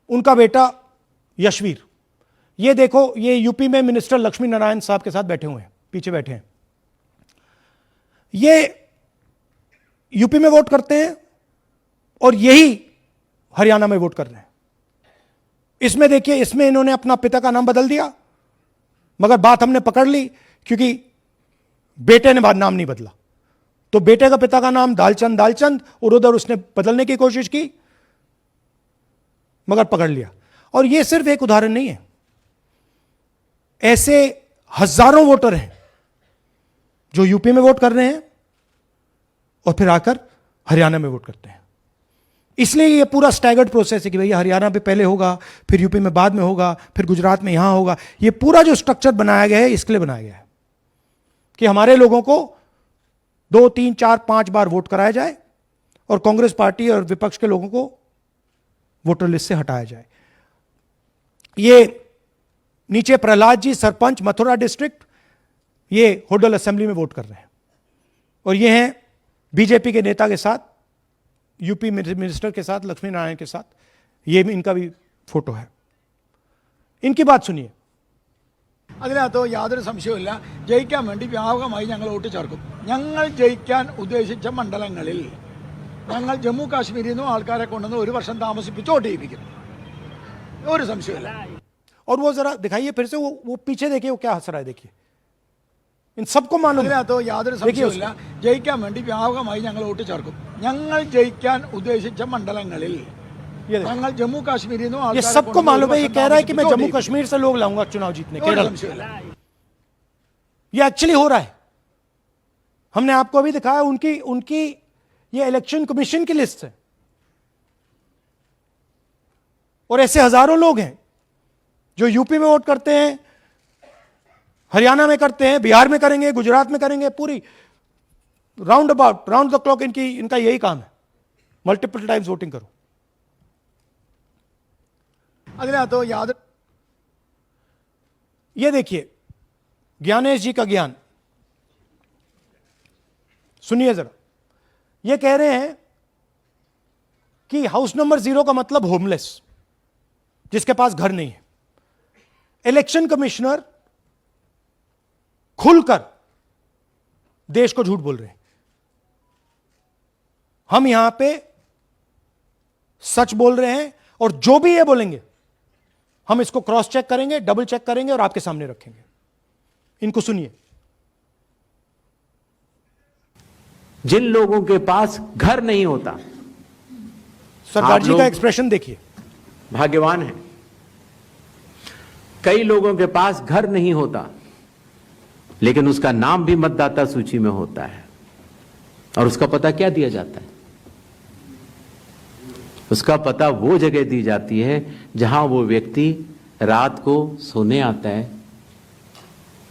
उनका बेटा यशवीर, ये देखो, ये यूपी में मिनिस्टर लक्ष्मी नारायण साहब के साथ बैठे हुए हैं, पीछे बैठे हैं। ये यूपी में वोट करते हैं और यही हरियाणा में वोट कर रहे हैं। इसमें देखिए, इसमें इन्होंने अपना पिता का नाम बदल दिया, मगर बात हमने पकड़ ली क्योंकि बेटे ने बाद नाम नहीं बदला, तो बेटे का पिता का नाम दालचंद दालचंद, और उधर उसने बदलने की कोशिश की मगर पकड़ लिया। और यह सिर्फ एक उदाहरण नहीं है, ऐसे हजारों वोटर हैं जो यूपी में वोट कर रहे हैं और फिर आकर हरियाणा में वोट करते हैं। इसलिए ये पूरा स्टैगर्ड प्रोसेस है कि भैया हरियाणा पे पहले होगा, फिर यूपी में बाद में होगा, फिर गुजरात में यहां होगा। ये पूरा जो स्ट्रक्चर बनाया गया है इसके लिए बनाया गया है कि हमारे लोगों को 2, 3, 4, 5 बार वोट कराया जाए और कांग्रेस पार्टी और विपक्ष के लोगों को वोटर लिस्ट से हटाया जाए। ये नीचे प्रहलाद जी, सरपंच मथुरा डिस्ट्रिक्ट, ये होडल असेंबली में वोट कर रहे हैं, और ये हैं बीजेपी के नेता के साथ, यूपी मिनिस्टर के साथ, लक्ष्मी नारायण के साथ, ये भी इनका भी फोटो है। इनकी बात सुनिए। അതിനകത്ത് യാതൊരു സംശയവുമില്ല, ജയിക്കാൻ വേണ്ടി വ്യാപകമായി ഞങ്ങൾ വോട്ട് ചേർക്കും. ഞങ്ങൾ ജയിക്കാൻ ഉദ്ദേശിച്ച മണ്ഡലങ്ങളിൽ ഞങ്ങൾ ജമ്മു കാശ്മീരിൽ നിന്നും ആൾക്കാരെ കൊണ്ടുവന്ന് 1 വർഷം താമസിപ്പിച്ച് വോട്ട് ചെയ്യിപ്പിക്കും. ഒരു സംശയമില്ല. और वो जरा दिखाइए फिर से, वो पीछे देखिए, वो क्या हंस रहा है, देखिए। इन सबको मालूम है। അതിനകത്ത് യാതൊരു സംശയവുമില്ല, ജയിക്കാൻ വേണ്ടി വ്യാപകമായി ഞങ്ങൾ വോട്ട് ചേർക്കും. ഞങ്ങൾ ജയിക്കാൻ ഉദ്ദേശിച്ച മണ്ഡലങ്ങളിൽ ഞങ്ങൾ ജമ്മു കാശ്മീരിൽ നിന്നും ये सबको मालूम है। ये कह रहा है कि मैं जम्मू कश्मीर से लोग लाऊंगा चुनाव जीतने, केरल। ये एक्चुअली हो रहा है, हमने आपको अभी दिखाया। उनकी ये इलेक्शन कमीशन की लिस्ट है, और ऐसे हजारों लोग हैं जो यूपी में वोट करते हैं, हरियाणा में करते हैं, बिहार में करेंगे, गुजरात में करेंगे, पूरी round about, round the clock इनका यही काम है, मल्टीपल टाइम्स वोटिंग करो। അതിനകത്ത് യാതൊരു ये देखिए ज्ञानेश जी का ज्ञान सुनिए जरा। ये कह रहे हैं कि हाउस नंबर 0 का मतलब होमलेस, जिसके पास घर नहीं है। इलेक्शन कमिश्नर खुलकर देश को झूठ बोल रहे हैं। हम यहां पे सच बोल रहे हैं, और जो भी ये बोलेंगे हम इसको क्रॉस चेक करेंगे, डबल चेक करेंगे और आपके सामने रखेंगे। इनको सुनिए। जिन लोगों के पास घर नहीं होता, सरदार जी का एक्सप्रेशन देखिए, भाग्यवान है। कई लोगों के पास घर नहीं होता, लेकिन उसका नाम भी मतदाता सूची में होता है, और उसका पता क्या दिया जाता है? उसका पता वो जगह दी जाती है जहां वो व्यक्ति रात को सोने आता है,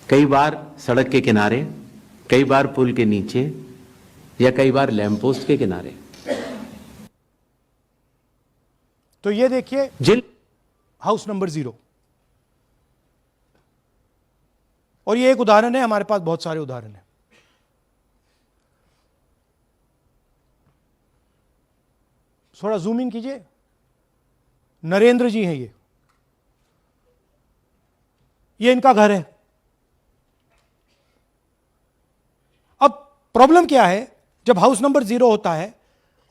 कई बार सड़क के किनारे, कई बार पुल के नीचे, या कई बार लैंप पोस्ट के किनारे। तो ये देखिए जिन हाउस नंबर 0, और ये एक उदाहरण है, हमारे पास बहुत सारे उदाहरण हैं। थोड़ा जूम इन कीजिए। नरेंद्र जी हैं ये इनका घर है। अब प्रॉब्लम क्या है, जब हाउस नंबर 0 होता है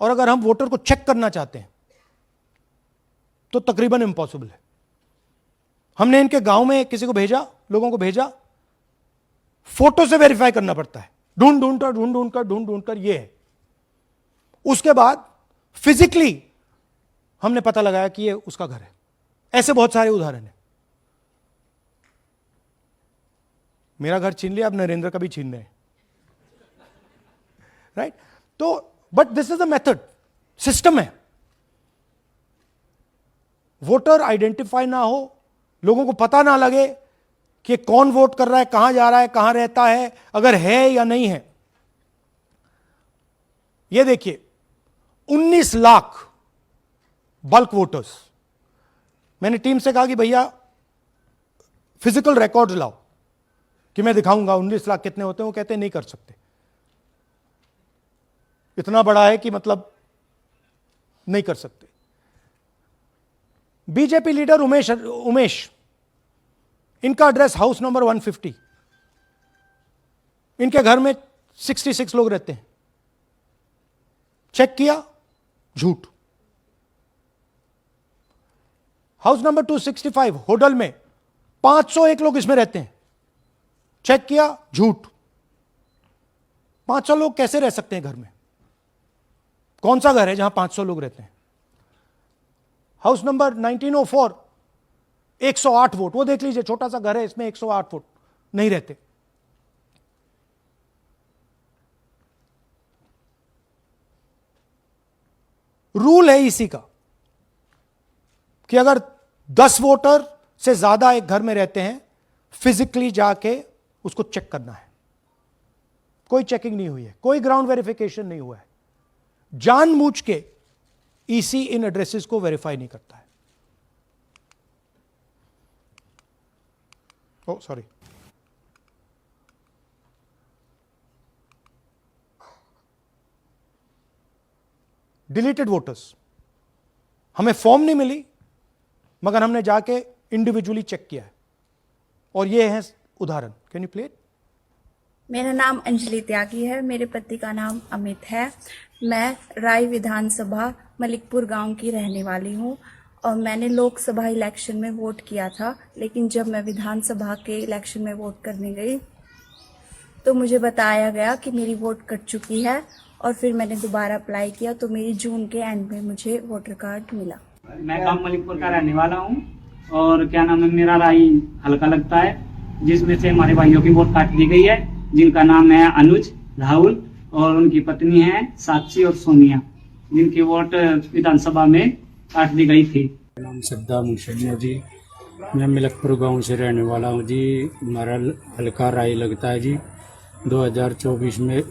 और अगर हम वोटर को चेक करना चाहते हैं तो तकरीबन इम्पॉसिबल है। हमने इनके गांव में किसी को भेजा, लोगों को भेजा, फोटो से वेरीफाई करना पड़ता है, ढूंढ ढूंढ कर ये है। उसके बाद फिजिकली हमने पता लगाया कि ये उसका घर है। ऐसे बहुत सारे उदाहरण हैं। मेरा घर छीन लिया, अब नरेंद्र का भी छीन रहे हैं, राइट? तो but this is a method, system है। वोटर आइडेंटिफाई ना हो, लोगों को पता ना लगे कि कौन वोट कर रहा है, कहां जा रहा है, कहां रहता है, अगर है या नहीं है। यह देखिए 19 लाख बल्क वोटर्स। मैंने टीम से कहा कि भैया फिजिकल रिकॉर्ड लाओ कि मैं दिखाऊंगा 19 लाख कितने होते हैं। वो कहते हैं नहीं कर सकते, इतना बड़ा है कि मतलब नहीं कर सकते। बीजेपी लीडर उमेश, इनका एड्रेस हाउस नंबर 150। इनके घर में 66 लोग रहते हैं। चेक किया, झूठ। हाउस नंबर 265 होडल में 501 लोग इसमें रहते हैं। चेक किया, झूठ। 500 लोग कैसे रह सकते हैं घर में? कौन सा घर है जहां 500 लोग रहते हैं? House number 1904 108 vote. वो देख लीजिए, छोटा सा घर है, इसमें 108 वोट नहीं रहते। रूल है इसी का कि अगर 10 वोटर से ज्यादा एक घर में रहते हैं, फिजिकली जाके उसको चेक करना है। कोई चेकिंग नहीं हुई है, कोई ग्राउंड वेरिफिकेशन नहीं हुआ है। जानबूझ के ईसी इन एड्रेसेस को वेरीफाई नहीं करता है। ओ सॉरी, डिलीटेड वोटर्स। हमें फॉर्म नहीं मिली, मगर हमने जाके इंडिविजुअली चेक किया है, और ये है उदाहरण। Can you play it? मेरा नाम अंजलि त्यागी है, मेरे पति का नाम अमित है। मैं राय विधानसभा मलिकपुर गांव की रहने वाली हूं और मैंने लोकसभा इलेक्शन में वोट किया था, लेकिन जब मैं विधानसभा के इलेक्शन में वोट करने गई तो मुझे बताया गया कि मेरी वोट कट चुकी है, और फिर मैंने दोबारा अप्लाई किया तो मेरी जून के एंड में मुझे वोटर कार्ड मिला। मैं गांव मलिकपुर का रहने वाला हूं और क्या नाम है, मेरा राय हल्का लगता है, जिसमें से हमारे भाइयों की वोट काट दी गई है, जिनका नाम है अनुज, राहुल और उनकी पत्नी है साक्षी और सोनिया, जिनकी वोट विधानसभा में काट दी गई थी। नाम सद्दाम हुसैन है जी, मैं मलिकपुर गांव से रहने वाला हूं जी। हमारा हल्का राय लगता है जी। 2024 में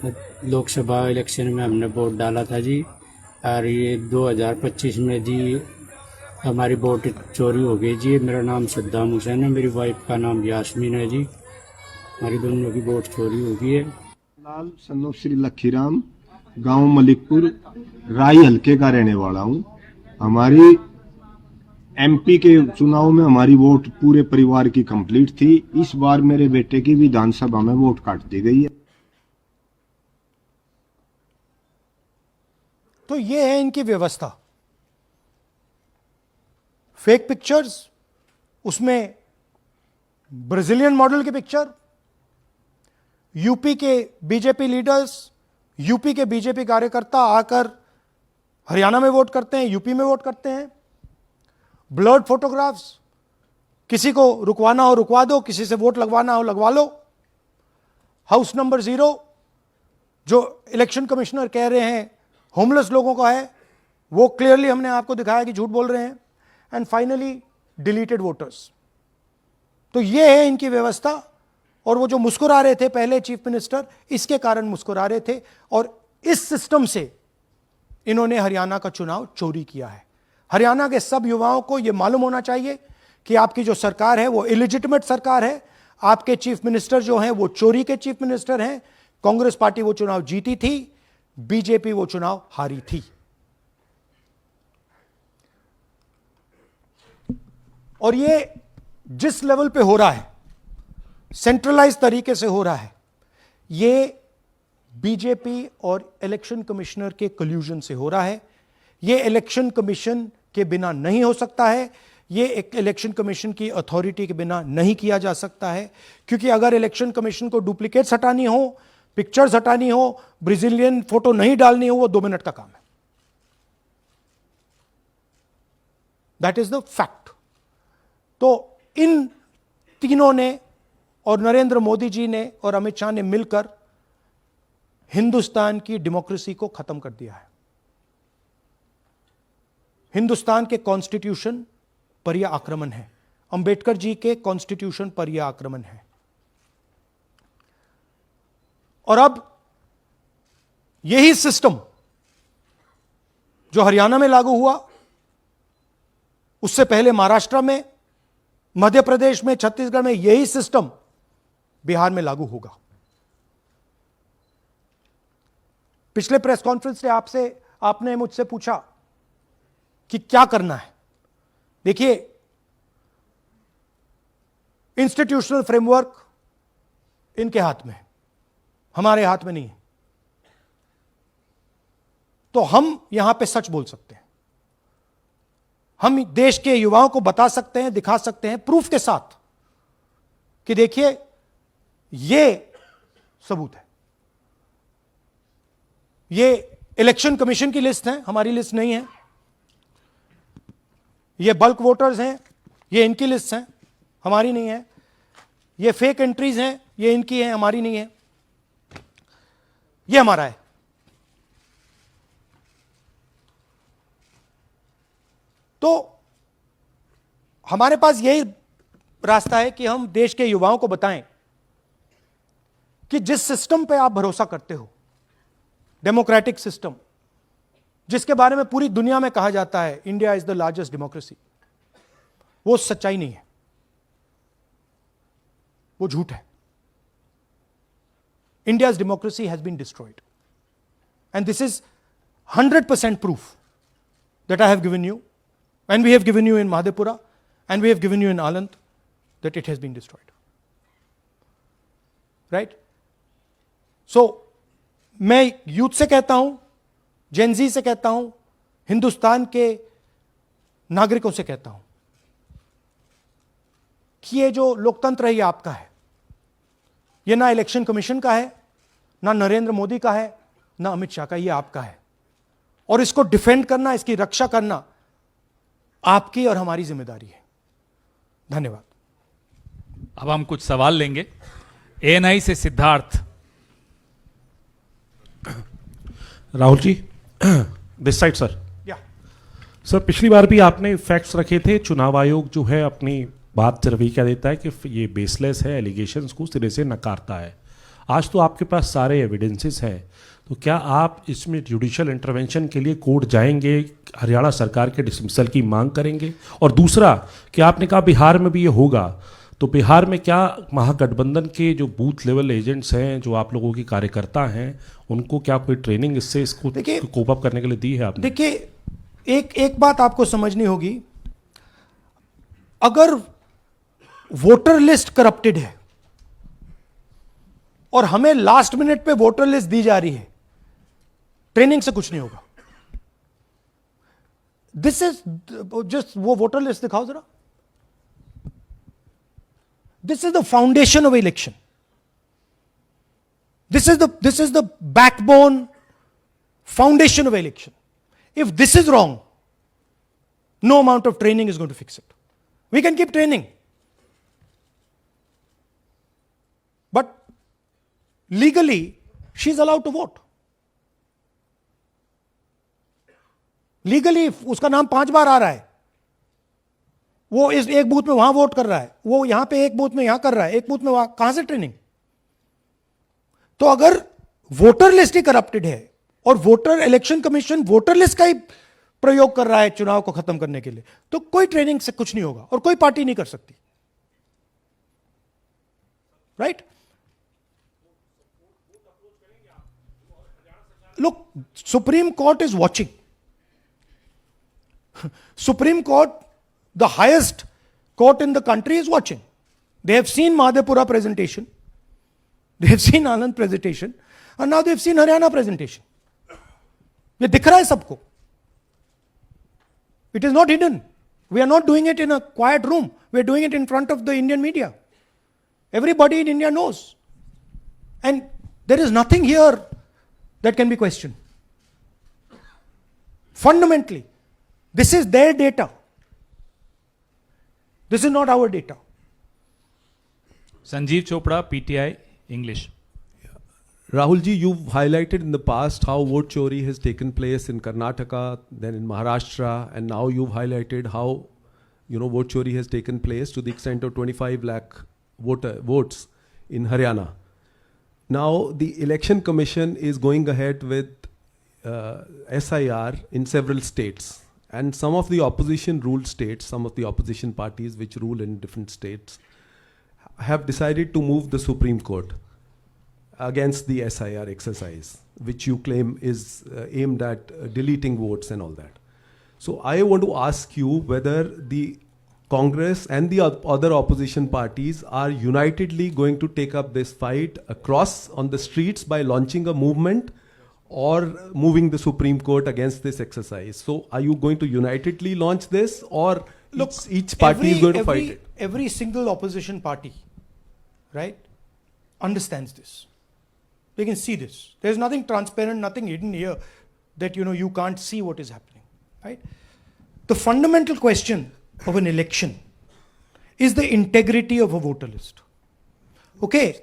लोकसभा इलेक्शन में हमने वोट डाला था जी, और ये 2025 में जी हमारी वोट चोरी हो गई जी। मेरा नाम सद्दाम हुसैन है, मेरी वाइफ का नाम यास्मीन है जी। हमारी दोनों की वोट चोरी हो गई है। लाल सन्नो श्री लखीराम, गांव मलिकपुर, राई हल्के का रहने वाला हूं। हमारी एमपी के चुनाव में हमारी वोट पूरे परिवार की कंप्लीट थी। इस बार मेरे बेटे की विधानसभा में वोट काट दी गई है। तो ये है इनकी व्यवस्था। फेक पिक्चर्स, उसमें ब्राजीलियन मॉडल की पिक्चर, यूपी के बीजेपी लीडर्स, यूपी के बीजेपी कार्यकर्ता आकर हरियाणा में वोट करते हैं, यूपी में वोट करते हैं। ब्लर्ड फोटोग्राफ्स, किसी को रुकवाना हो रुकवा दो, किसी से वोट लगवाना हो लगवा लो। हाउस नंबर 0 जो इलेक्शन कमिश्नर कह रहे हैं होमलेस लोगों का है, वो क्लियरली हमने आपको दिखाया कि झूठ बोल रहे हैं। And finally deleted voters. तो ये है इनकी व्यवस्था। और वो जो मुस्कुरा रहे थे पहले चीफ मिनिस्टर, इसके कारण मुस्कुरा रहे थे, और इस सिस्टम से इन्होंने हरियाणा का चुनाव चोरी किया है। हरियाणा के सब युवाओं को यह मालूम होना चाहिए कि आपकी जो सरकार है वो इलिजिटिमेट सरकार है। आपके चीफ मिनिस्टर जो हैं वो चोरी के चीफ मिनिस्टर हैं। कांग्रेस पार्टी वो चुनाव जीती थी, बीजेपी वो चुनाव हारी थी। और ये जिस लेवल पे हो रहा है, सेंट्रलाइज तरीके से हो रहा है, ये बीजेपी और इलेक्शन कमिश्नर के कल्यूजन से हो रहा है। ये इलेक्शन कमीशन के बिना नहीं हो सकता है। ये एक इलेक्शन कमीशन की अथॉरिटी के बिना नहीं किया जा सकता है, क्योंकि अगर इलेक्शन कमीशन को डुप्लीकेट्स हटानी हो, पिक्चर्स हटानी हो, ब्राजीलियन फोटो नहीं डालनी हो, वो 2 मिनट का काम है। That is the fact. तो इन तीनों ने और नरेंद्र मोदी जी ने और अमित शाह ने मिलकर हिंदुस्तान की डेमोक्रेसी को खत्म कर दिया है. हिंदुस्तान के कॉन्स्टिट्यूशन पर यह आक्रमण है. अंबेडकर जी के कॉन्स्टिट्यूशन पर यह आक्रमण है. और अब यही सिस्टम जो हरियाणा में लागू हुआ, उससे पहले महाराष्ट्र में, मध्य प्रदेश में, छत्तीसगढ़ में, यही सिस्टम बिहार में लागू होगा. पिछले प्रेस कॉन्फ्रेंस से आपने मुझसे पूछा कि क्या करना है. देखिए, इंस्टीट्यूशनल फ्रेमवर्क इनके हाथ में है, हमारे हाथ में नहीं है. तो हम यहां पे सच बोल सकते हैं. हम देश के युवाओं को बता सकते हैं, दिखा सकते हैं प्रूफ के साथ कि देखिए ये सबूत है. ये इलेक्शन कमीशन की लिस्ट है, हमारी लिस्ट नहीं है. ये बल्क वोटर्स हैं, ये इनकी लिस्ट है, हमारी नहीं है. ये फेक एंट्रीज हैं, ये इनकी है, हमारी नहीं है. ये हमारा है. तो हमारे पास यही रास्ता है कि हम देश के युवाओं को बताएं कि जिस सिस्टम पे आप भरोसा करते हो, डेमोक्रेटिक सिस्टम, जिसके बारे में पूरी दुनिया में कहा जाता है India is the largest democracy, वो सच्चाई नहीं है, वो झूठ है. India's democracy has been destroyed. And this is 100% proof that I have given you, and we have given you in Madhepura, and we have given you in Aland, that it has been destroyed. Right? So, मैं youth से कहता हूं, Gen Z से कहता हूं, हिंदुस्तान के नागरिकों से कहता हूं कि ये जो लोकतंत्र है ये आपका है. ये ना इलेक्शन कमीशन का है, ना नरेंद्र मोदी का है, ना अमित शाह का, ये आपका है. और इसको डिफेंड करना, इसकी रक्षा करना आपकी और हमारी जिम्मेदारी है. धन्यवाद. अब हम कुछ सवाल लेंगे. एएनआई से Siddharth. Rahul ji, this side sir. या सर, पिछली बार भी आपने फैक्ट्स रखे थे. चुनाव आयोग जो है अपनी बात रवि क्या देता है कि ये बेसलेस है, एलिगेशंस को सिरे से नकारता है. आज तो आपके पास सारे एविडेंसेस हैं, तो क्या आप इसमें जुडिशियल इंटरवेंशन के लिए कोर्ट जाएंगे, हरियाणा सरकार के डिसमिसल की मांग करेंगे? और दूसरा, कि आपने कहा बिहार में भी ये होगा, तो बिहार में क्या महागठबंधन के जो बूथ लेवल एजेंट्स हैं, जो आप लोगों के कार्यकर्ता हैं, उनको क्या कोई ट्रेनिंग इससे इसको कोप अप करने के लिए दी है आपने? देखिए, एक बात आपको समझनी होगी. अगर वोटर लिस्ट करप्टेड है और हमें लास्ट मिनट पे वोटर लिस्ट दी जा रही है, ट्रेनिंग से कुछ नहीं होगा. दिस इज जस्ट, वो वोटर लिस्ट दिखाओ जरा. This is the foundation of election. This is the backbone foundation of election. If this is wrong, no amount of training is going to fix it. We can keep training, but legally she is allowed to vote. Legally उसका नाम 5 बार आ रहा है, वो इस एक booth में वहां vote कर रहा है, वो यहां पे एक बूथ में यहां कर रहा है, एक बूथ में वहां, कहां से ट्रेनिंग? तो अगर वोटर लिस्ट ही करप्टेड है और voter election commission voter list का ही प्रयोग कर रहा है चुनाव को खत्म करने के लिए, तो कोई ट्रेनिंग से कुछ नहीं होगा और कोई पार्टी नहीं कर सकती. Right? Look, supreme court is watching. Supreme court, the highest court in the country, is watching. They have seen Madhepura presentation, they have seen Anand presentation, and now they have seen Haryana presentation. ये दिख रहा है सबको. It is not hidden. We are not doing it in a quiet room. We are doing it in front of the Indian media. Everybody in India knows. And there is nothing here that can be questioned. Fundamentally, this is their data. This is not our data. Sanjeev Chopra, PTI English. Rahul ji, you've highlighted in the past how vote chori has taken place in Karnataka, then in Maharashtra, and now you've highlighted how, vote chori has taken place to the extent of 25 lakh votes in Haryana. Now, the Election Commission is going ahead with SIR in several states, and some of the opposition ruled states, some of the opposition parties which rule in different states, have decided to move the Supreme Court against the SIR exercise, which you claim is aimed at deleting votes and all that. So I want to ask you whether the Congress and the other opposition parties are unitedly going to take up this fight across on the streets by launching a movement or moving the Supreme Court against this exercise. So are you going to unitedly launch this, or each party is going to fight it? Every single opposition party, right, understands this. They can see this. There's nothing transparent, nothing hidden here that you can't see what is happening, right? The fundamental question of an election is the integrity of a voter list. Okay,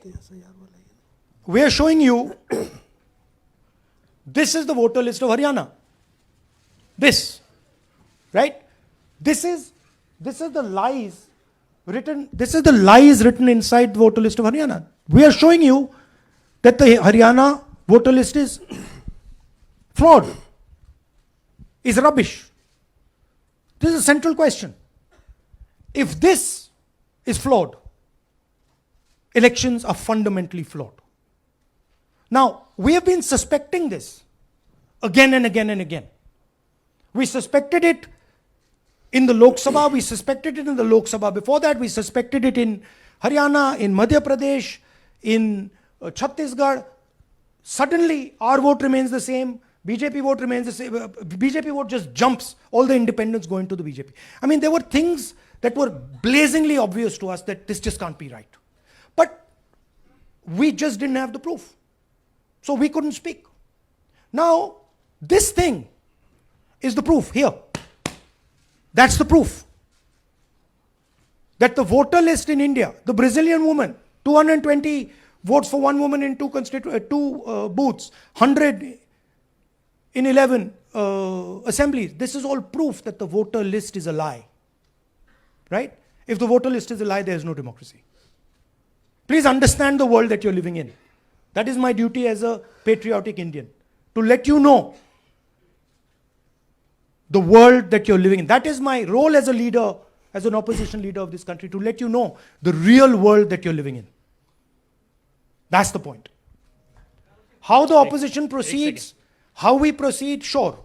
we are showing you this is the voter list of Haryana. This, right? This is the lies written. This is the lies written inside the voter list of Haryana. We are showing you that the Haryana voter list is fraud, is rubbish. This is a central question. If this is flawed, elections are fundamentally flawed. Now, we have been suspecting this again and again and again. We suspected it in the Lok Sabha, we suspected it in the Lok Sabha before that, we suspected it in Haryana, in Madhya Pradesh, in Chhattisgarh. Suddenly, our vote remains the same, BJP vote remains the same, BJP vote just jumps, all the independents go into the BJP. I mean, there were things that were blazingly obvious to us that this just can't be right. But we just didn't have the proof. So we couldn't speak. Now, this thing is the proof here. That's the proof. That the voter list in India, the Brazilian woman, 220 votes for one woman in two booths, 100 in 11 assemblies. This is all proof that the voter list is a lie. Right? If the voter list is a lie, there is no democracy. Please understand the world that you're living in. That is my duty as a patriotic Indian, to let you know the world that you're living in. That is my role as a leader, as an opposition leader of this country, to let you know the real world that you're living in. That's the point. How the opposition proceeds, how we proceed, sure.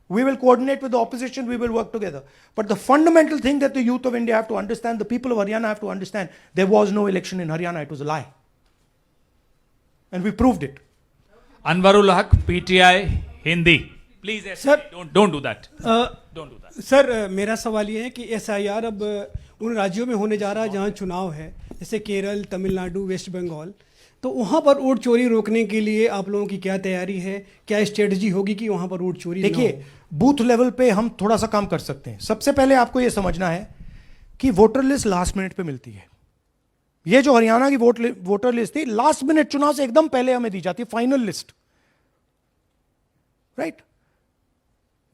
We will coordinate with the opposition, we will work together. But the fundamental thing that the youth of India have to understand, the people of Haryana have to understand, there was no election in Haryana, it was a lie. And we proved it. Anwarul Haq, PTI, Hindi. Please, Sir, don't do that. Don't do that. Sir मेरा सवाल ये है कि SIR अब उन राज्यों में होने जा रहा है जहाँ चुनाव है, जैसे केरल, तमिलनाडु, वेस्ट बंगाल, तो वहाँ पर वोट चोरी रोकने के लिए आप लोगों की क्या तैयारी है, क्या स्ट्रेटजी होगी कि वहाँ पर वोट चोरी? देखिए, बूथ लेवल पे हम थोड़ा सा काम कर सकते हैं. सबसे पहले आपको ये समझना है कि वोटर लिस्ट लास्ट मिनट पे मिलती है. ये जो हरियाणा की वोटर लिस्ट थी, लास्ट मिनट चुनाव से एकदम पहले हमें दी जाती है final list. Right?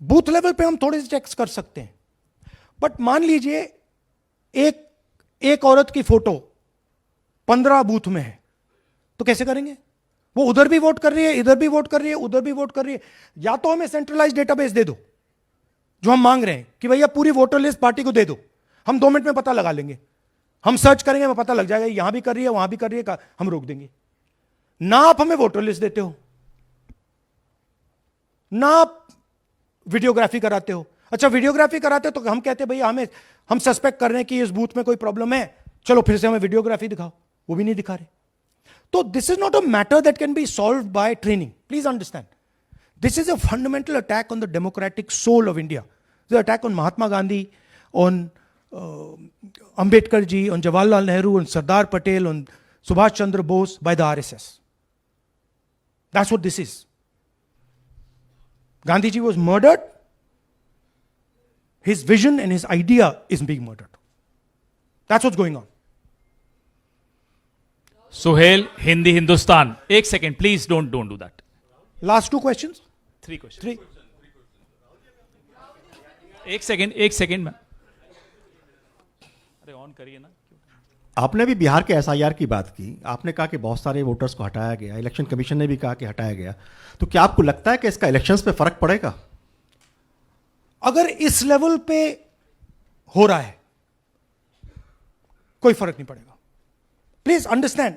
Booth level पे हम थोड़े से चेक्स कर सकते हैं. बट मान लीजिए एक औरत की फोटो 15 बूथ में है, तो कैसे करेंगे? वो उधर भी वोट कर रही है, इधर भी वोट कर रही है, उधर भी वोट कर रही है. या तो हमें सेंट्रलाइज डेटाबेस दे दो, जो हम मांग रहे हैं कि भैया पूरी वोटर लिस्ट पार्टी को दे दो, हम 2 मिनट में पता लगा लेंगे, हम सर्च करेंगे, हमें पता लग जाएगा यहां भी कर रही है, वहां भी कर रही है, हम रोक देंगे. ना आप हमें वोटर लिस्ट देते हो, ना आप वीडियोग्राफी कराते हो. अच्छा, वीडियोग्राफी कराते हो तो हम कहते हैं भैया हम सस्पेक्ट कर रहे हैं कि इस बूथ में कोई प्रॉब्लम है, चलो फिर से हमें वीडियोग्राफी दिखाओ. वो भी नहीं दिखा रहे. So this is not a matter that can be solved by training. Please understand. This is a fundamental attack on the democratic soul of India. It's an attack on Mahatma Gandhi, on Ambedkar ji, on Jawaharlal Nehru, on Sardar Patel, on Subhash Chandra Bose by the RSS. That's what this is. Gandhi ji was murdered. His vision and his idea is being murdered. That's what's going on. Suhail, Hindi Hindustan. एक second, please don't do that. Last two questions? 3 questions. 3. एक second में. अरे on करिए ना. आपने भी बिहार के SIR की बात की, आपने कहा कि बहुत सारे वोटर्स को हटाया गया, इलेक्शन कमीशन ने भी कहा कि हटाया गया, तो क्या आपको लगता है कि इसका इलेक्शंस पे फर्क पड़ेगा? अगर इस लेवल पे हो रहा है कोई फर्क नहीं पड़ेगा. Please understand,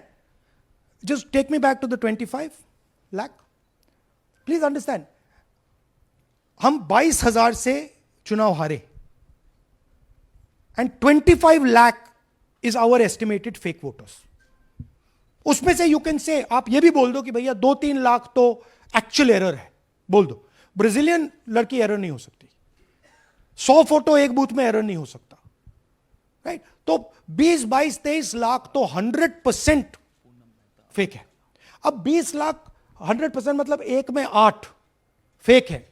just take me back to the 25 lakh. Please understand, हम 22,000 से चुनाव हारे and 25 lakh is our estimated fake voters. उसमें से यू कैन से, आप ये भी बोल दो कि भैया 2-3 लाख तो एक्चुअल एरर है, बोल दो. ब्राजीलियन लड़की एरर नहीं हो सकती, 100 फोटो एक बूथ में एरर नहीं हो सकता, राइट? तो 20, 22, 23 लाख तो 100% फेक है. अब 20 लाख 100% मतलब 1 में 8 फेक है.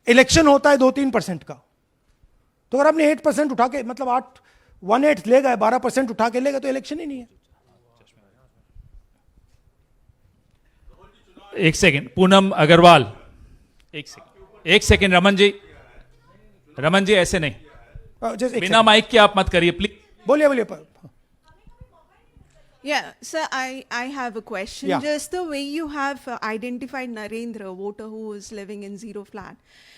इलेक्शन होता है 2-3% का, तो अगर आपने 8% उठा के, मतलब 1/8 ले गए, 12% उठा के ले गए, तो इलेक्शन ही नहीं है. एक सेकेंड, पूनम अग्रवाल. एक सेकेंड रमन जी ऐसे नहीं, बिना माइक के आप मत करिए प्लीज. बोलिए. Yeah, sir, I have a question. Yeah. Just the way you have identified Narendra, voter who is living in zero flat,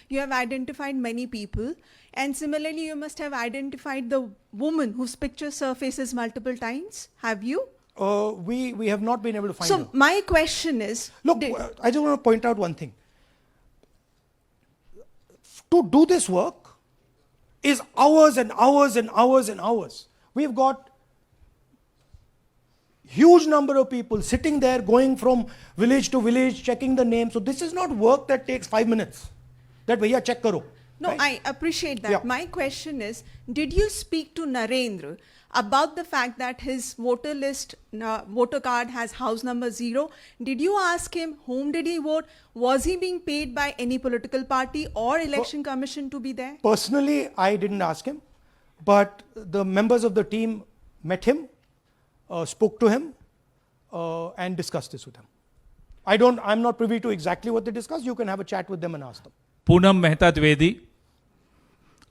you have identified many people, and similarly you must have identified the woman whose picture surfaces multiple times. Have you? We have not been able to find So her. my question is, Look, I just want to point out one thing. To do this work is hours and hours and hours and hours. We've got huge number of people sitting there, going from village to village, checking the names. So this is not work that takes 5 minutes. That bhaiya check karo. no, right? I appreciate that. Yeah. My question is, did you speak to Narendra about the fact that his voter list, voter card has house number 0? Did you ask him whom did he vote? Was he being paid by any political party or election commission to be there? Personally, I didn't ask him, but the members of the team met him, spoke to him, and discussed this with him. I'm not privy to exactly what they discussed. You can have a chat with them and ask them. Poonam Mehta Dwivedi,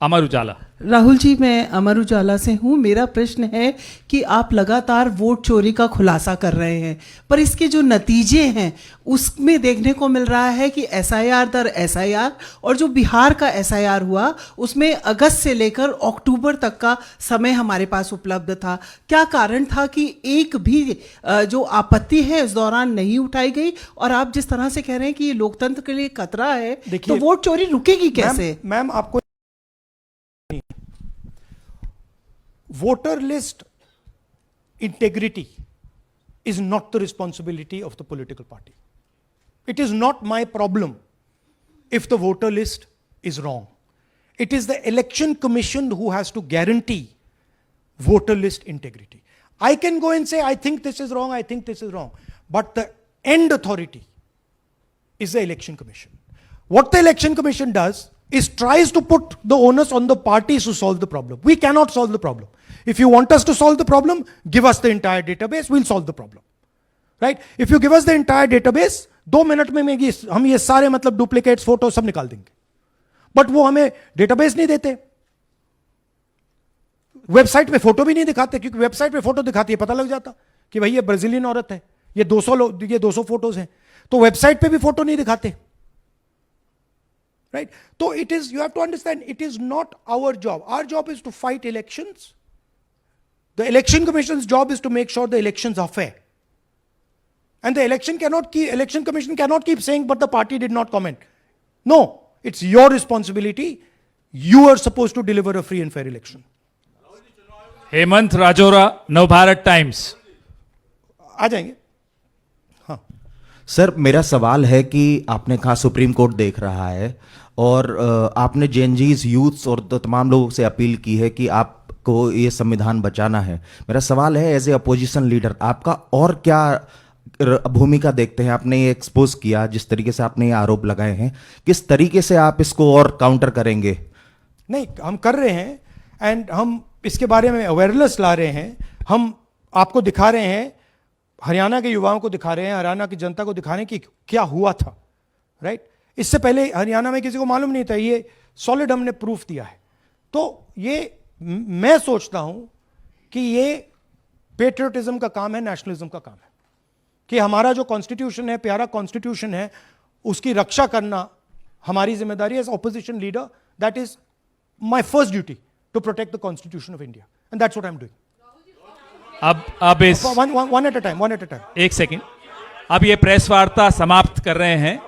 Amar Ujala. Rahul ji, मैं अमर उजाला से हूँ. मेरा प्रश्न है कि आप लगातार vote चोरी का खुलासा कर रहे हैं, पर इसके जो नतीजे हैं उसमें देखने को मिल रहा है कि एसआईआर दर एसआईआर, और जो बिहार का एसआईआर हुआ उसमें अगस्त से लेकर अक्टूबर तक का समय हमारे पास उपलब्ध था. क्या कारण था कि एक भी जो आपत्ति है इस दौरान नहीं उठाई गई? और आप जिस तरह से कह रहे हैं कि ये लोकतंत्र के लिए खतरा है, तो वोट चोरी रुकेगी कैसे? मैम, आपको voter list integrity is not the responsibility of the political party. It is not my problem if the voter list is wrong. It is the election commission who has to guarantee voter list integrity. I can go and say, I think this is wrong, I think this is wrong. But the end authority is the election commission. What the election commission does is tries to put the onus on the parties to solve the problem. We cannot solve the problem. If you want us to solve the problem, give us the entire database, we'll solve the problem. Right? If you give us the entire database, 2 minute में हम ये सारे मतलब duplicates photo सब निकाल देंगे. But वो हमें डेटाबेस नहीं देते, वेबसाइट पे फोटो भी नहीं दिखाते, क्योंकि वेबसाइट पे फोटो दिखाती है पता लग जाता कि भाई ये ब्राजीलियन औरत है, ये 200 फोटोज हैं, तो वेबसाइट पे भी फोटो नहीं दिखाते. Right? So it is, you have to understand, it is not our job. Our job is to fight elections. The election commission's job is to make sure the elections are fair. And the election commission cannot keep saying, but the party did not comment. No, it's your responsibility. You are supposed to deliver a free and fair election. Hemant Rajora, Navbharat Times. आ जाएंगे. Sir, मेरा सवाल है कि आपने कहा supreme court देख रहा है, और आपने जेएनजीज, यूथ्स और तमाम लोगों से अपील की है कि आपको ये संविधान बचाना है. मेरा सवाल है, एज ए अपोजिशन लीडर आपका और क्या भूमिका देखते हैं? आपने ये एक्सपोज किया, जिस तरीके से आपने ये आरोप लगाए हैं, किस तरीके से आप इसको और काउंटर करेंगे? नहीं, हम कर रहे हैं, एंड हम इसके बारे में अवेयरनेस ला रहे हैं, हम आपको दिखा रहे हैं, हरियाणा के युवाओं को दिखा रहे हैं, हरियाणा की जनता को दिखा रहे हैं कि क्या हुआ था, राइट? इससे पहले हरियाणा में किसी को मालूम नहीं था, ये सॉलिड हमने प्रूफ दिया है। तो ये मैं सोचता हूं कि ये पेट्रियटिज्म का काम है, नेशनलिज्म का काम है, कि हमारा जो कॉन्स्टिट्यूशन है, प्यारा कॉन्स्टिट्यूशन है, उसकी रक्षा करना हमारी जिम्मेदारी है as opposition leader. That is my first duty to protect the constitution of India, and that's what I am doing. अब इस वन एट अ टाइम। एक सेकंड, अब ये प्रेस वार्ता समाप्त कर रहे हैं।